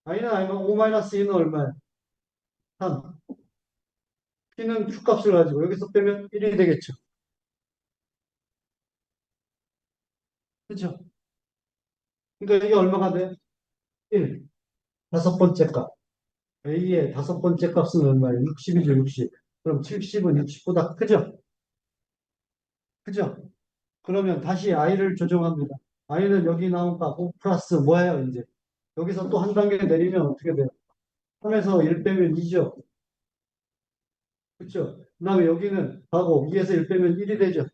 [SPEAKER 1] i는 아니면 5-2는 얼마예요? 3. p는 q값을 가지고 여기서 빼면 1이 되겠죠. 그죠? 그러니까 이게 얼마가 돼? 1. 다섯 번째 값. a의 다섯 번째 값은 얼마예요? 60이죠, 60. 그럼 70은 60보다 크죠? 그죠? 그러면 다시 i를 조정합니다. i는 여기 나온 값 5 플러스 뭐예요, 이제? 여기서 또 한 단계 내리면 어떻게 돼요? 3에서 1 빼면 2죠. 그렇죠? 그 다음에 여기는 하고 2에서 1 빼면 1이 되죠.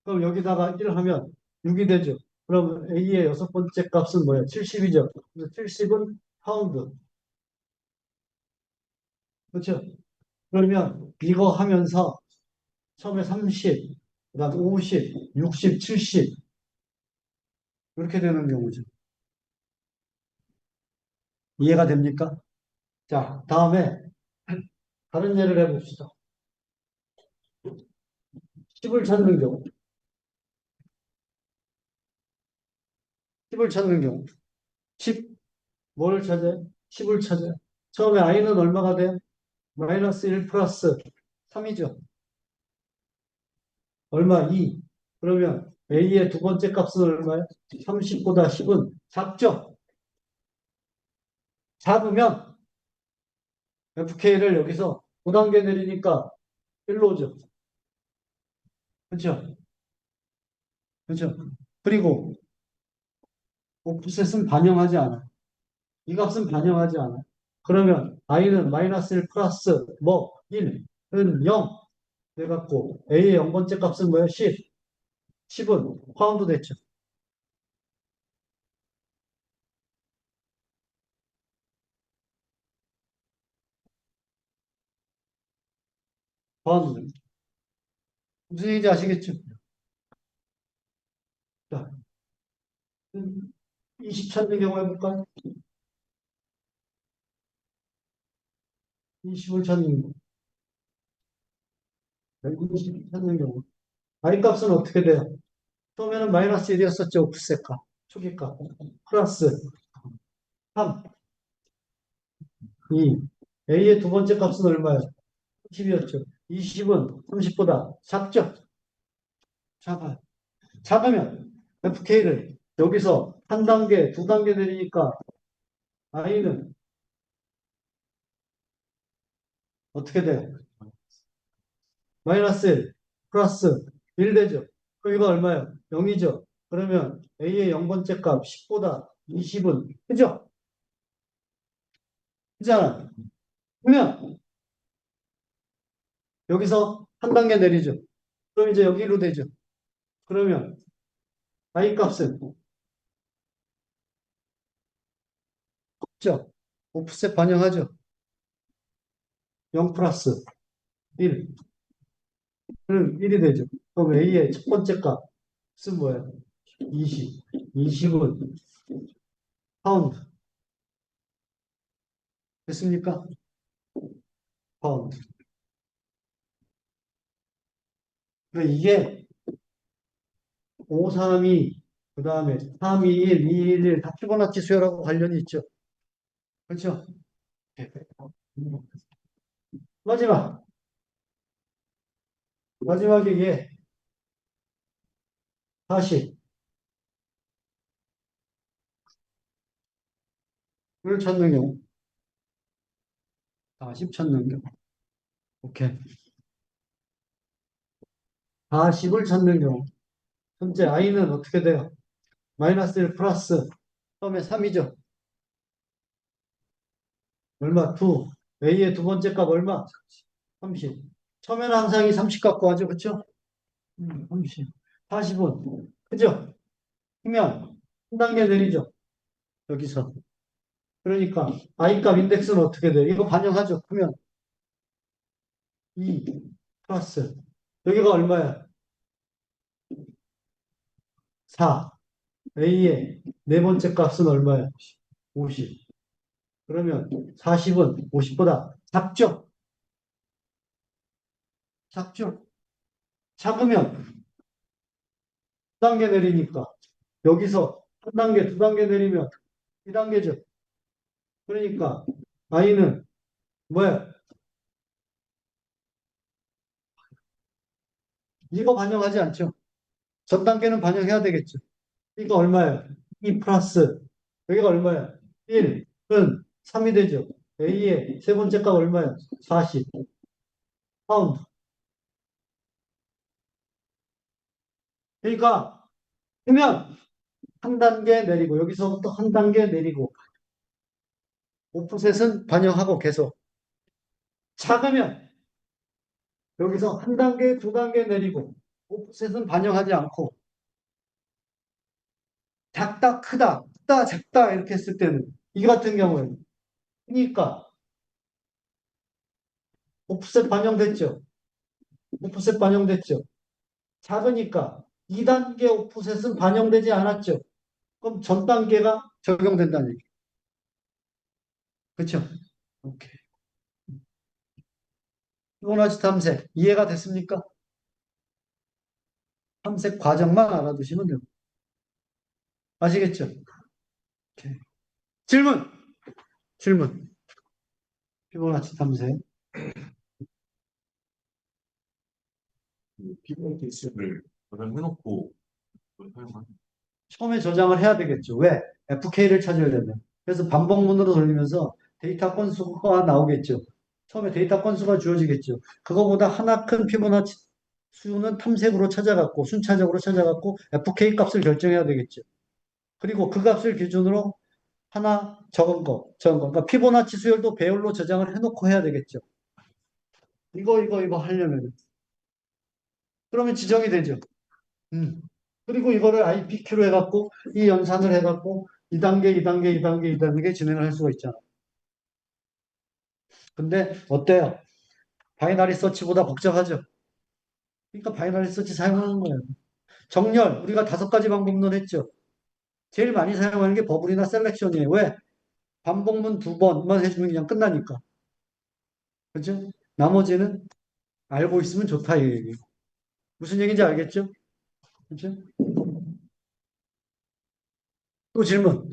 [SPEAKER 1] 그럼 여기다가 1 하면 6이 되죠. 그럼 A의 여섯 번째 값은 뭐예요? 70이죠. 그래서 70은 파운드. 그렇죠? 그러면 이거 하면서 처음에 30, 그다음 50, 60, 70 이렇게 되는 경우죠. 이해가 됩니까? 자, 다음에 다른 예를 해봅시다. 10을 찾는 경우. 10을 찾는 경우. 10, 뭘 찾아요? 10을 찾아요. 처음에 i는 얼마가 돼요? 마이너스 1 플러스 3이죠. 얼마? 2. 그러면 A의 두 번째 값은 얼마예요? 30보다 10은 작죠? 작으면 FK를 여기서 5단계 내리니까 1로 오죠. 그렇죠? 그렇죠? 그리고 오프셋은 반영하지 않아요. 이 값은 반영하지 않아요. 그러면 i는 마이너스 1 플러스 뭐 1은 0 돼갖고 A의 0번째 값은 뭐예요? 10. 10은 파운드 됐죠. 파운드. 무슨 얘기인지 아시겠죠? 자, 20 찾는 경우 해볼까요? 20을 찾는 경우. 20을 찾는 경우. i 값은 어떻게 돼요? 처음에는 마이너스 1이었었죠. 오프셋 값. 초기 값. 플러스 3, 2. A의 두 번째 값은 얼마예요? 10이었죠. 20은 30보다 작죠? 작아요. 작으면 FK를 여기서 한 단계, 두 단계 내리니까 i는 어떻게 돼요? 마이너스 1 플러스 1 되죠. 그럼 이거 얼마예요? 0이죠. 그러면 A의 0번째 값 10보다 20은 크죠? 크잖아. 그러면 여기서 한 단계 내리죠. 그럼 이제 여기로 되죠. 그러면 i 값은 없죠. 오프셋 반영하죠. 0 플러스 1. 그럼 1이 되죠. 그럼 A의 첫 번째 값은 뭐예요? 20. 20은 파운드. 됐습니까? 파운드. 그러니까 이게 532, 그 다음에 321, 211 다 피보나치 수열하고 관련이 있죠. 그렇죠? 마지막. 마지막에 얘 40을 찾는 경우 40 찾는 경우 오케이 40을 찾는 경우 현재 i는 어떻게 돼요? 마이너스 1 플러스 처음에 3이죠. 얼마? 2. a의 두 번째 값 얼마? 30. 처음에는 항상 이 30 갖고 하죠. 그렇죠? 30. 40은 그죠? 그러면 한 단계 내리죠. 여기서. 그러니까 i 값 인덱스는 어떻게 돼? 이거 반영하죠. 그러면 2 플러스 여기가 얼마야? 4. a의 네 번째 값은 얼마야? 50. 그러면 40은 50보다 작죠? 작죠? 작으면 두 단계 내리니까 여기서 한 단계, 두 단계 내리면 2단계죠. 그러니까 i는 뭐야? 이거 반영하지 않죠. 전 단계는 반영해야 되겠죠. 이거 얼마야? 2 플러스 여기가 얼마야? 1은 3이 되죠. a의 세 번째 값 얼마야? 40 파운드. 그러니까 그러면 한 단계 내리고 여기서부터 한 단계 내리고 오프셋은 반영하고 계속 작으면 여기서 한 단계, 두 단계 내리고 오프셋은 반영하지 않고 작다, 크다, 크다, 작다 이렇게 했을 때는 이 같은 경우에는 그러니까 오프셋 반영됐죠. 오프셋 반영됐죠. 작으니까 2단계 오프셋은 반영되지 않았죠. 그럼 전 단계가 적용된다는 얘기. 그렇죠? 오케이. 피보나치 탐색 이해가 됐습니까? 탐색 과정만 알아두시면 됩니다. 아시겠죠? 오케이. 질문! 질문. 피보나치 탐색.
[SPEAKER 2] 피벗 개수를 저장해놓고 그걸 사용하는.
[SPEAKER 1] 처음에 저장을 해야 되겠죠. 왜? FK를 찾으려면. 그래서 반복문으로 돌리면서 데이터 건수가 나오겠죠. 처음에 데이터 건수가 주어지겠죠. 그거보다 하나 큰 피보나치 수는 탐색으로 찾아갖고 순차적으로 찾아갖고 FK 값을 결정해야 되겠죠. 그리고 그 값을 기준으로 하나 적은 거. 그러니까 피보나치 수열도 배열로 저장을 해놓고 해야 되겠죠. 이거 하려면. 그러면 지정이 되죠. 음. 그리고 이거를 IPQ로 해갖고 이 연산을 해갖고 2단계, 2단계, 2단계, 2단계 진행을 할 수가 있잖아. 근데 어때요? 바이너리 서치보다 복잡하죠? 그러니까 바이너리 서치 사용하는 거예요. 정렬, 우리가 5가지 방법론 했죠. 제일 많이 사용하는 게 버블이나 셀렉션이에요. 왜? 반복문 2번만 해주면 그냥 끝나니까. 그죠? 나머지는 알고 있으면 좋다, 이 얘기. 무슨 얘기인지 알겠죠? 그죠? 또 질문.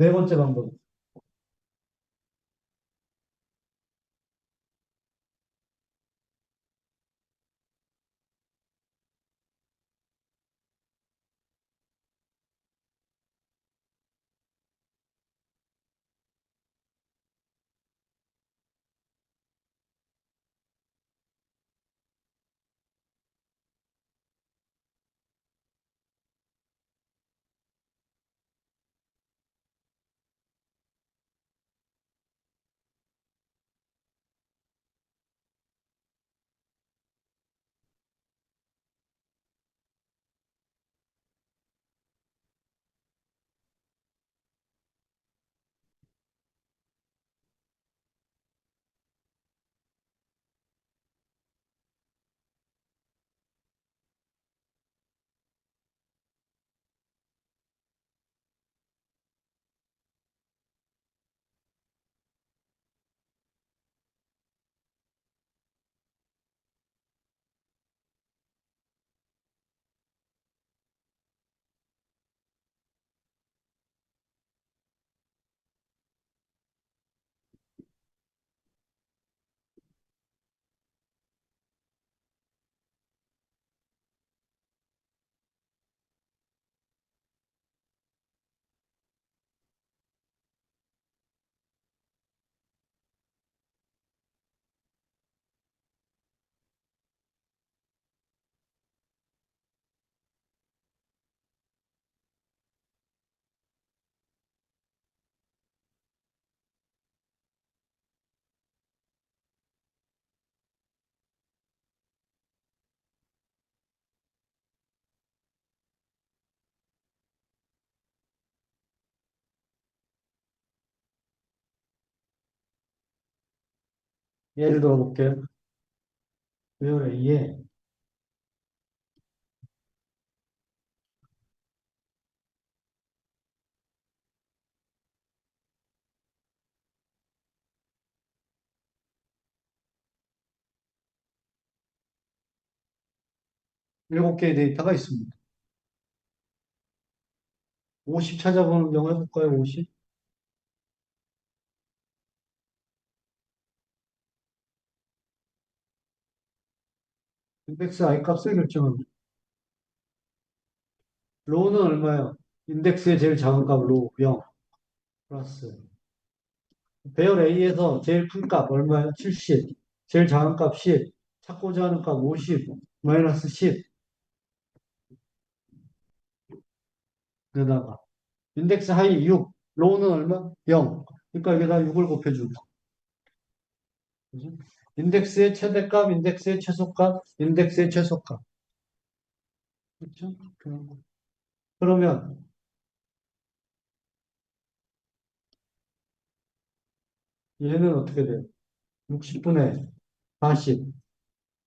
[SPEAKER 1] 네 번째 방법. 예를 들어 볼게요. 배열 A에 7개의 데이터가 있습니다. 50 찾아보는 경우 해볼까요? 50? 인덱스 I 값을 결정합니다. 로우는 얼마예요? 인덱스의 제일 작은 값 로우 0 플러스 배열 A에서 제일 큰 값 얼마예요? 70. 제일 작은 값 10. 찾고자 하는 값 50. 마이너스 10. 여기다가 인덱스 하이 6. 로우는 얼마? 0. 그러니까 여기다 6을 곱해준다. 그죠? 인덱스의 최대값, 인덱스의 최소값, 인덱스의 최소값. 그렇죠? 그러면 얘는 어떻게 돼요? 60분의 40.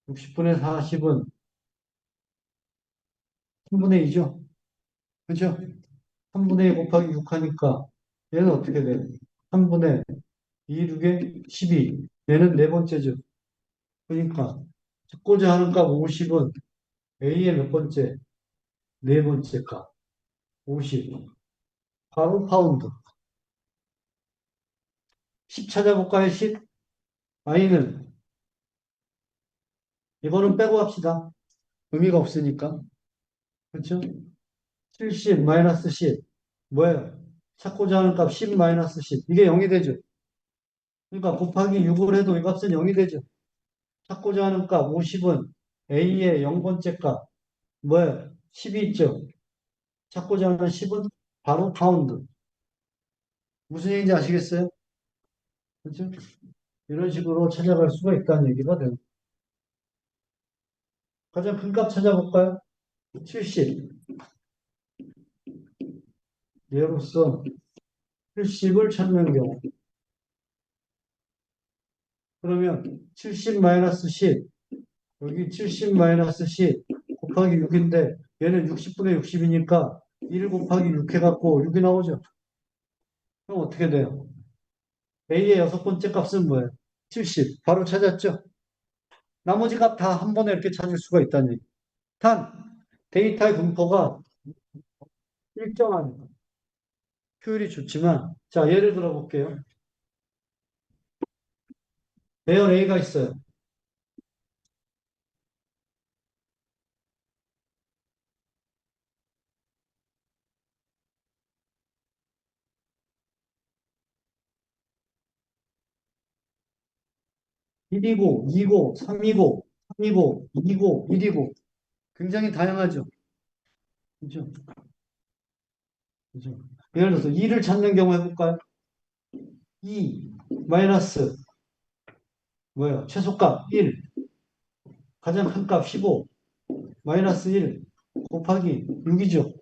[SPEAKER 1] 60분의 40은 3분의 2죠? 그죠? 3분의 2 곱하기 6 하니까 얘는 어떻게 돼요? 3분의 2, 6에 12. 얘는 네 번째죠. 그러니까 찾고자 하는 값 50은 A의 몇 번째? 네 번째 값. 50. 바로 파운드. 10 찾아볼까요? 10? I는 이거는 빼고 합시다. 의미가 없으니까. 그렇죠? 70 마이너스 10. 뭐예요? 찾고자 하는 값 10 마이너스 10. 이게 0이 되죠. 그러니까 곱하기 6을 해도 이 값은 0이 되죠. 찾고자 하는 값 50은 A의 0번째 값. 뭐예요? 10이 있죠. 찾고자 하는 10은 바로 파운드. 무슨 얘기인지 아시겠어요? 그렇죠? 이런 식으로 찾아갈 수가 있다는 얘기가 돼요. 가장 큰 값 찾아볼까요? 70. 얘로서 70을 찾는 경우. 그러면 70 마이너스 10. 여기 70 마이너스 10 곱하기 6인데 얘는 60분의 60이니까 1 곱하기 6 해갖고 6이 나오죠. 그럼 어떻게 돼요? A의 여섯 번째 값은 뭐예요? 70. 바로 찾았죠? 나머지 값 다 한 번에 이렇게 찾을 수가 있다는 얘기. 단, 데이터의 분포가 일정한 효율이 좋지만, 자, 예를 들어 볼게요. 배열 A가 있어요. 1이고, 2고, 3이고, 3이고, 2고, 1이고. 굉장히 다양하죠. 그죠? 그죠? 예를 들어서 2를 찾는 경우 해볼까요? 2, 마이너스, 뭐예요? 최소값 1, 가장 큰 값 15, 마이너스 1, 곱하기 6이죠.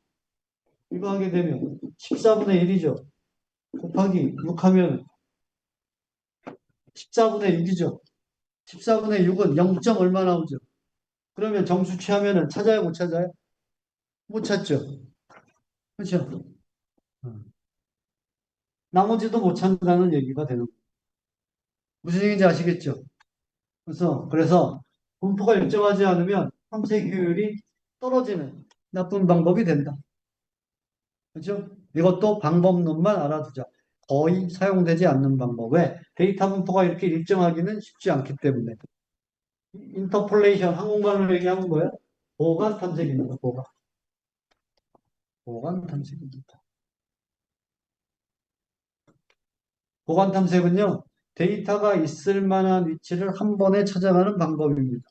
[SPEAKER 1] 이거 하게 되면 14분의 1이죠. 곱하기 6 하면 14분의 6이죠. 14분의 6은 0. 얼마 나오죠? 그러면 정수 취하면은 찾아요, 못 찾아요? 못 찾죠. 그렇죠? 나머지도 못 찾는다는 얘기가 되는 거예요. 무슨 얘기인지 아시겠죠? 그래서 분포가 일정하지 않으면 탐색 효율이 떨어지는 나쁜 방법이 된다. 그렇죠? 이것도 방법론만 알아두자. 거의 사용되지 않는 방법에 데이터 분포가 이렇게 일정하기는 쉽지 않기 때문에 인터폴레이션 한국말로 얘기하면 뭐예요? 보관 탐색입니다. 보관 탐색입니다. 보관 탐색은요, 데이터가 있을 만한 위치를 한 번에 찾아가는 방법입니다.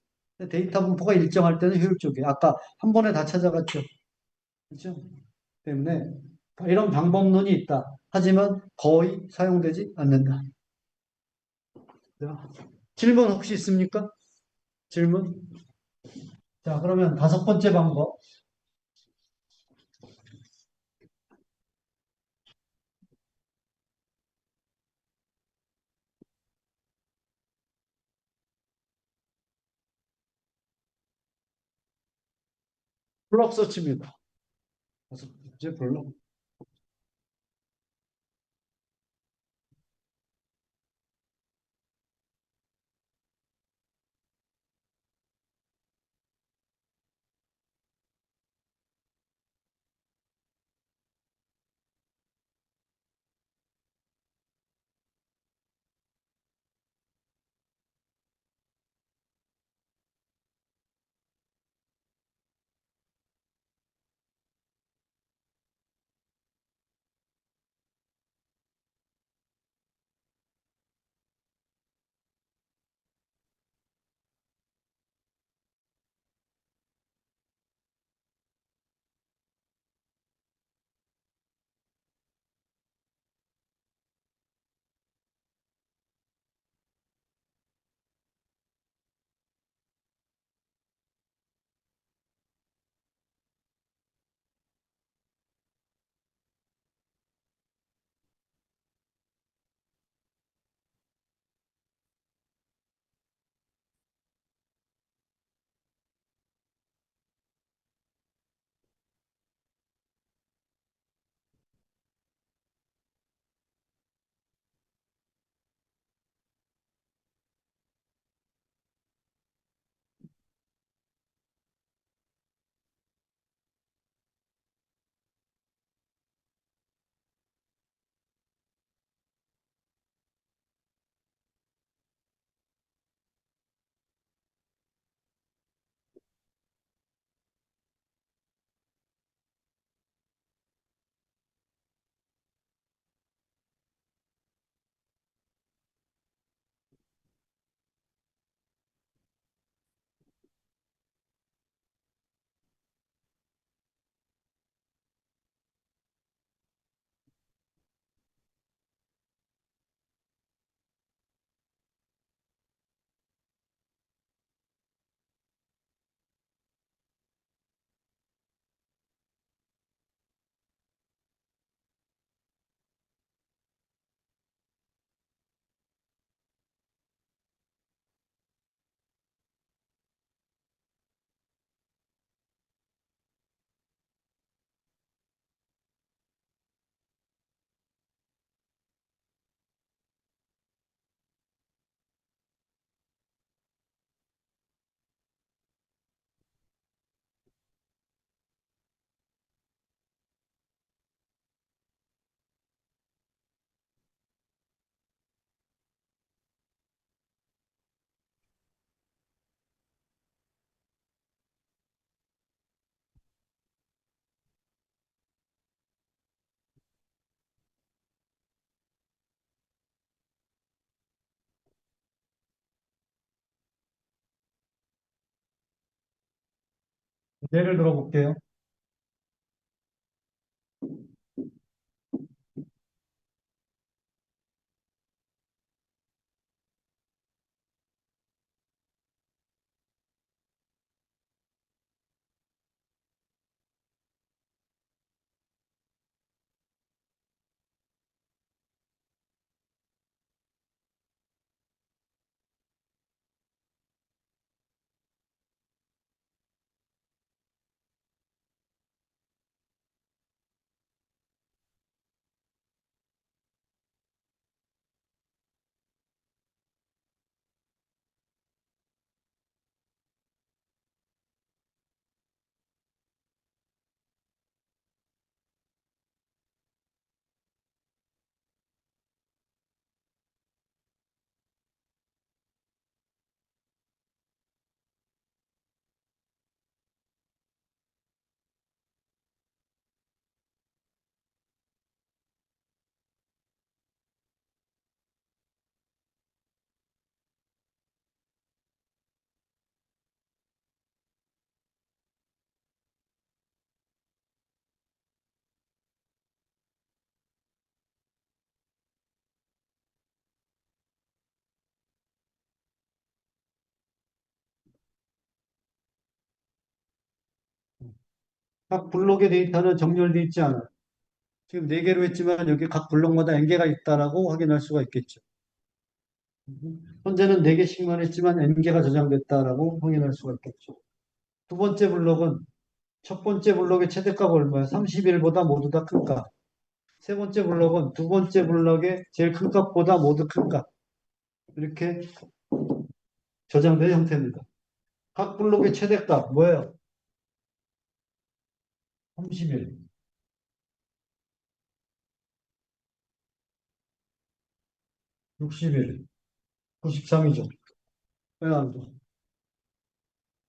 [SPEAKER 1] 데이터 분포가 일정할 때는 효율적이에요. 아까 한 번에 다 찾아갔죠. 그렇죠? 때문에 이런 방법론이 있다. 하지만 거의 사용되지 않는다. 질문 혹시 있습니까? 질문? 자, 그러면 다섯 번째 방법. 블록 서치입니다. 다섯 번째 블록. 예를 들어 볼게요. 각 블록의 데이터는 정렬되어 있지 않아요. 지금 네 개로 했지만 여기 각 블록마다 n개가 있다라고 확인할 수가 있겠죠. 현재는 네 개씩만 했지만 n개가 저장됐다라고 확인할 수가 있겠죠. 두 번째 블록은 첫 번째 블록의 최대값 얼마야? 31보다 모두 다 큰 값. 세 번째 블록은 두 번째 블록의 제일 큰 값보다 모두 큰 값. 이렇게 저장된 형태입니다. 각 블록의 최대값 뭐예요? 31, 61, 93이죠. 왜 안 돼?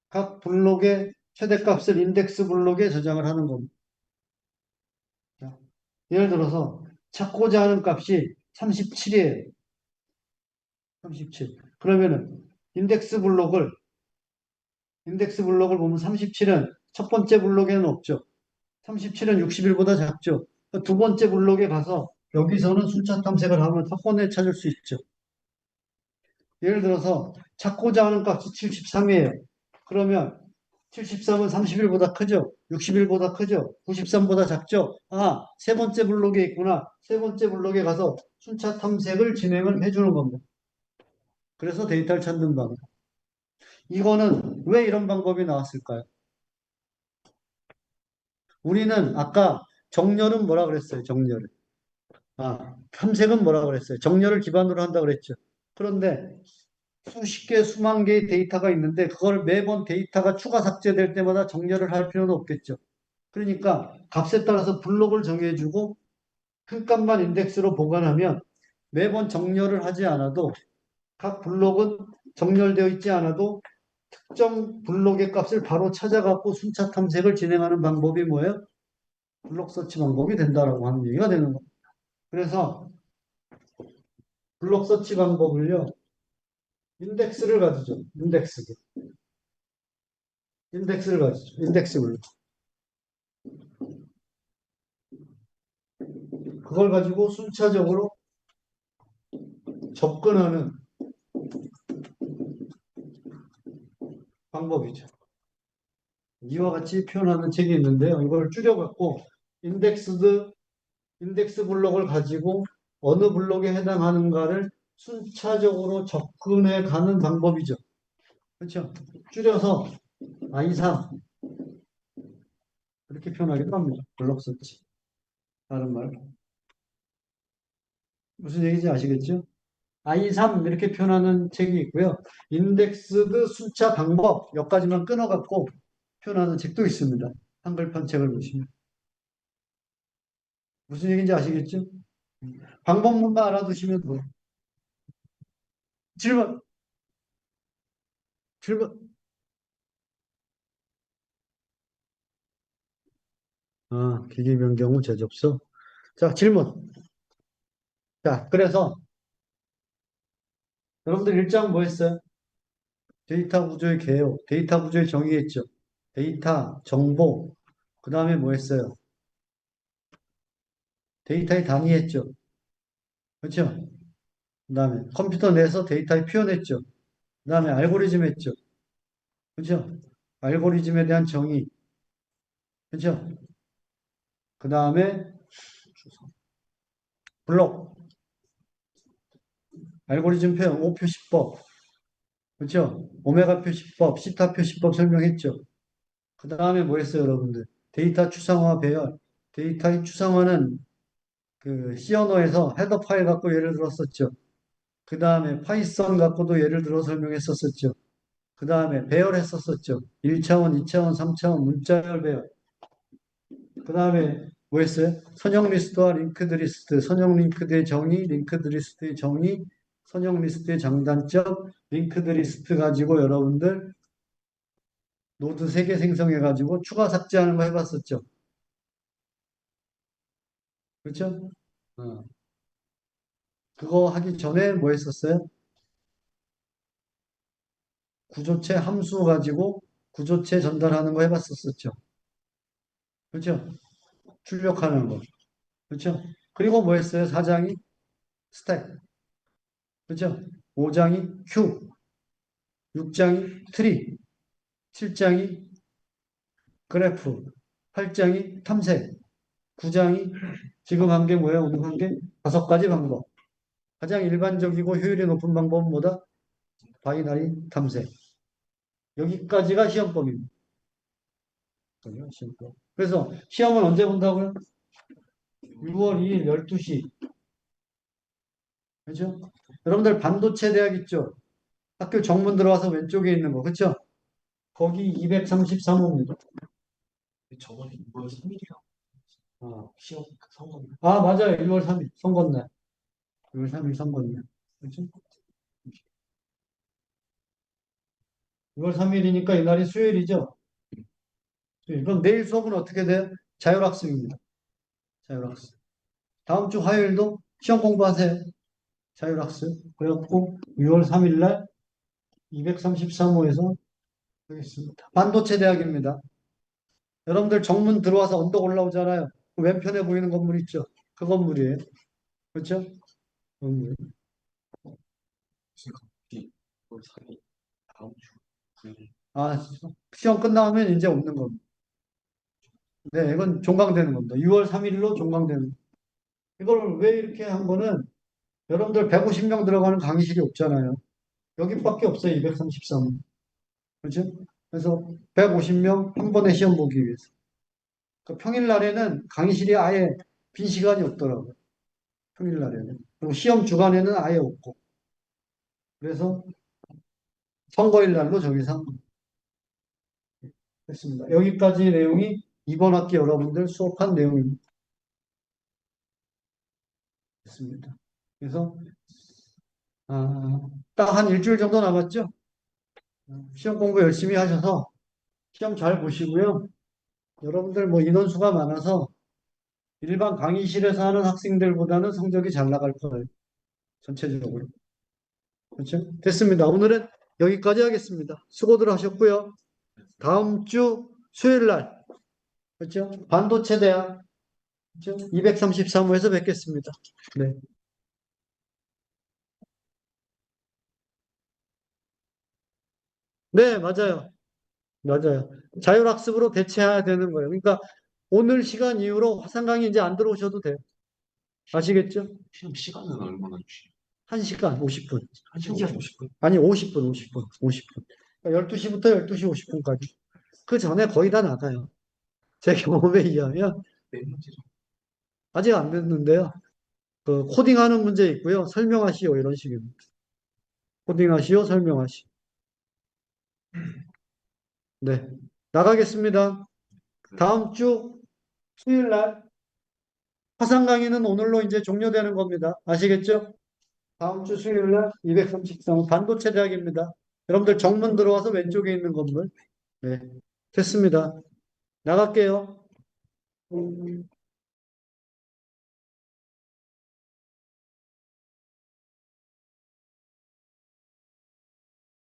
[SPEAKER 1] 각 블록의 최대값을 인덱스 블록에 저장을 하는 겁니다. 자, 예를 들어서 찾고자 하는 값이 37이에요. 37. 그러면은 인덱스 블록을 보면 37은 첫 번째 블록에는 없죠. 37은 61보다 작죠. 두 번째 블록에 가서 여기서는 숫자 탐색을 하면 첫 번에 찾을 수 있죠. 예를 들어서 찾고자 하는 값이 73이에요. 그러면 73은 31보다 크죠? 61보다 크죠? 93보다 작죠? 아, 세 번째 블록에 있구나. 세 번째 블록에 가서 순차 탐색을 진행을 해주는 겁니다. 그래서 데이터를 찾는 방법. 이거는 왜 이런 방법이 나왔을까요? 우리는 아까 정렬은 뭐라 그랬어요? 정렬을. 아, 탐색은 뭐라 그랬어요? 정렬을 기반으로 한다 그랬죠. 그런데 수십 개, 수만 개의 데이터가 있는데 그걸 매번 데이터가 추가 삭제될 때마다 정렬을 할 필요는 없겠죠. 그러니까 값에 따라서 블록을 정해주고 큰 값만 인덱스로 보관하면 매번 정렬을 하지 않아도 각 블록은 정렬되어 있지 않아도 특정 블록의 값을 바로 찾아갖고 순차 탐색을 진행하는 방법이 뭐예요? 블록 서치 방법이 된다라고 하는 얘기가 되는 겁니다. 그래서 블록 서치 방법을요, 인덱스를 가지죠. 인덱스를 가지죠. 인덱스 블록. 그걸 가지고 순차적으로 접근하는 방법이죠. 이와 같이 표현하는 책이 있는데요. 이걸 줄여갖고 인덱스 블록을 가지고 어느 블록에 해당하는가를 순차적으로 접근해 가는 방법이죠. 그렇죠? 줄여서 I3 이렇게 표현하기도 합니다. 블록 서치. 다른 말. 무슨 얘기인지 아시겠죠? I3 이렇게 표현하는 책이 있고요. 인덱스드 순차 방법 여기까지만 끊어갖고 표현하는 책도 있습니다. 한글판 책을 보시면. 무슨 얘기인지 아시겠죠? 방법문만 알아두시면 돼요. 질문, 질문. 아, 기기 변경 후 재접수. 자, 질문. 자, 그래서 여러분들 일장 뭐 했어요? 데이터 구조의 개요. 데이터 구조의 정의했죠. 데이터, 정보. 그 다음에 뭐 했어요? 데이터의 단위했죠. 그렇죠? 그 다음에 컴퓨터 내에서 데이터를 표현했죠. 그 다음에 알고리즘 했죠. 그렇죠? 알고리즘에 대한 정의. 그렇죠? 그 다음에 블록. 알고리즘 표현, 오표시법. 그렇죠? 오메가 표시법, 시타 표시법 설명했죠. 그 다음에 뭐 했어요, 여러분들? 데이터 추상화 배열. 데이터의 추상화는 그 C 언어에서 헤더 파일 갖고 예를 들었었죠. 그 다음에 파이썬 갖고도 예를 들어 설명했었었죠. 그 다음에 배열했었었죠. 1차원, 2차원, 3차원 문자열 배열. 그 다음에 뭐 했어요? 선형 리스트와 링크드 리스트, 선형 링크드의 정의, 링크드 리스트의 정의, 선형 리스트의 장단점, 링크드 리스트 가지고 여러분들 노드 3개 생성해가지고 추가 삭제하는 거 해봤었죠. 그렇죠? 어. 그거 하기 전에 뭐 했었어요? 구조체 함수 가지고 구조체 전달하는 거 해봤었었죠. 그렇죠? 출력하는 거. 그렇죠? 그리고 뭐 했어요? 4장이 스택. 그렇죠? 5장이 큐. 6장이 트리. 7장이 그래프. 8장이 탐색. 9장이 지금 한 게 뭐예요? 오늘 한 게 5가지 방법. 가장 일반적이고 효율이 높은 방법은 뭐다? 바이너리 탐색. 여기까지가 시험법입니다. 그래서 시험은 언제 본다고요? 6월 2일 12시. 그죠? 여러분들 반도체 대학 있죠? 학교 정문 들어와서 왼쪽에 있는 거. 그쵸? 거기 233호입니다.
[SPEAKER 2] 저번에 6월 3일이라고
[SPEAKER 1] 어.
[SPEAKER 2] 시험 선거
[SPEAKER 1] 아, 맞아요. 1월 3일 선거날. 1월 3일 선거날. 그죠? 6월 3일이니까 이날이 수요일이죠? 수요일. 그럼 내일 수업은 어떻게 돼요? 자율학습입니다. 자율학습. 다음 주 화요일도 시험 공부하세요. 자율학습. 그래갖고 6월 3일 날 233호에서 하겠습니다. 반도체 대학입니다. 여러분들 정문 들어와서 언덕 올라오잖아요. 그 왼편에 보이는 건물 있죠? 그 건물이에요. 그렇죠? 건물.
[SPEAKER 2] 지금 갑자기 6월 3일 다음 주 9일
[SPEAKER 1] 아, 시험 끝나면 이제 없는 겁니다. 네, 이건 종강되는 겁니다. 6월 3일로 종강되는. 이걸 왜 이렇게 한 거는 여러분들 150명 들어가는 강의실이 없잖아요. 여기밖에 없어요. 233. 그렇죠? 그래서 150명 한 번에 시험 보기 위해서. 그 평일 날에는 강의실이 아예 빈 시간이 없더라고요. 평일 날에는. 그리고 시험 주간에는 아예 없고. 그래서 선거일 날로 정해서 한 겁니다. 됐습니다. 여기까지 내용이 이번 학기 여러분들 수업한 내용입니다. 됐습니다. 그래서 딱 한 일주일 정도 남았죠? 시험 공부 열심히 하셔서 시험 잘 보시고요. 여러분들 뭐 인원수가 많아서 일반 강의실에서 하는 학생들보다는 성적이 잘 나갈 거예요. 전체적으로. 그렇죠? 됐습니다. 오늘은 여기까지 하겠습니다. 수고들 하셨고요. 다음 주 수요일 날, 그렇죠? 반도체 대학, 그렇죠? 233호에서 뵙겠습니다. 네. 네, 맞아요. 맞아요. 자율학습으로 대체해야 되는 거예요. 그러니까 오늘 시간 이후로 화상 강의 이제 안 들어오셔도 돼요. 아시겠죠?
[SPEAKER 2] 시험 시간은 얼마나 주시죠?
[SPEAKER 1] 1시간 50분.
[SPEAKER 2] 1시간 50분?
[SPEAKER 1] 아니, 50분, 50분, 50분. 12시부터 12시 50분까지. 그 전에 거의 다 나가요. 제 경험에 의하면
[SPEAKER 2] 몇 문제죠?
[SPEAKER 1] 아직 안 됐는데요. 그 코딩하는 문제 있고요. 설명하시오 이런 식입니다. 코딩하시오, 설명하시오. 네, 나가겠습니다. 다음 주 수요일 날 화상 강의는 오늘로 이제 종료되는 겁니다. 아시겠죠? 다음 주 수요일 날 233 반도체 대학입니다. 여러분들 정문 들어와서 왼쪽에 있는 건물. 네, 됐습니다. 나갈게요.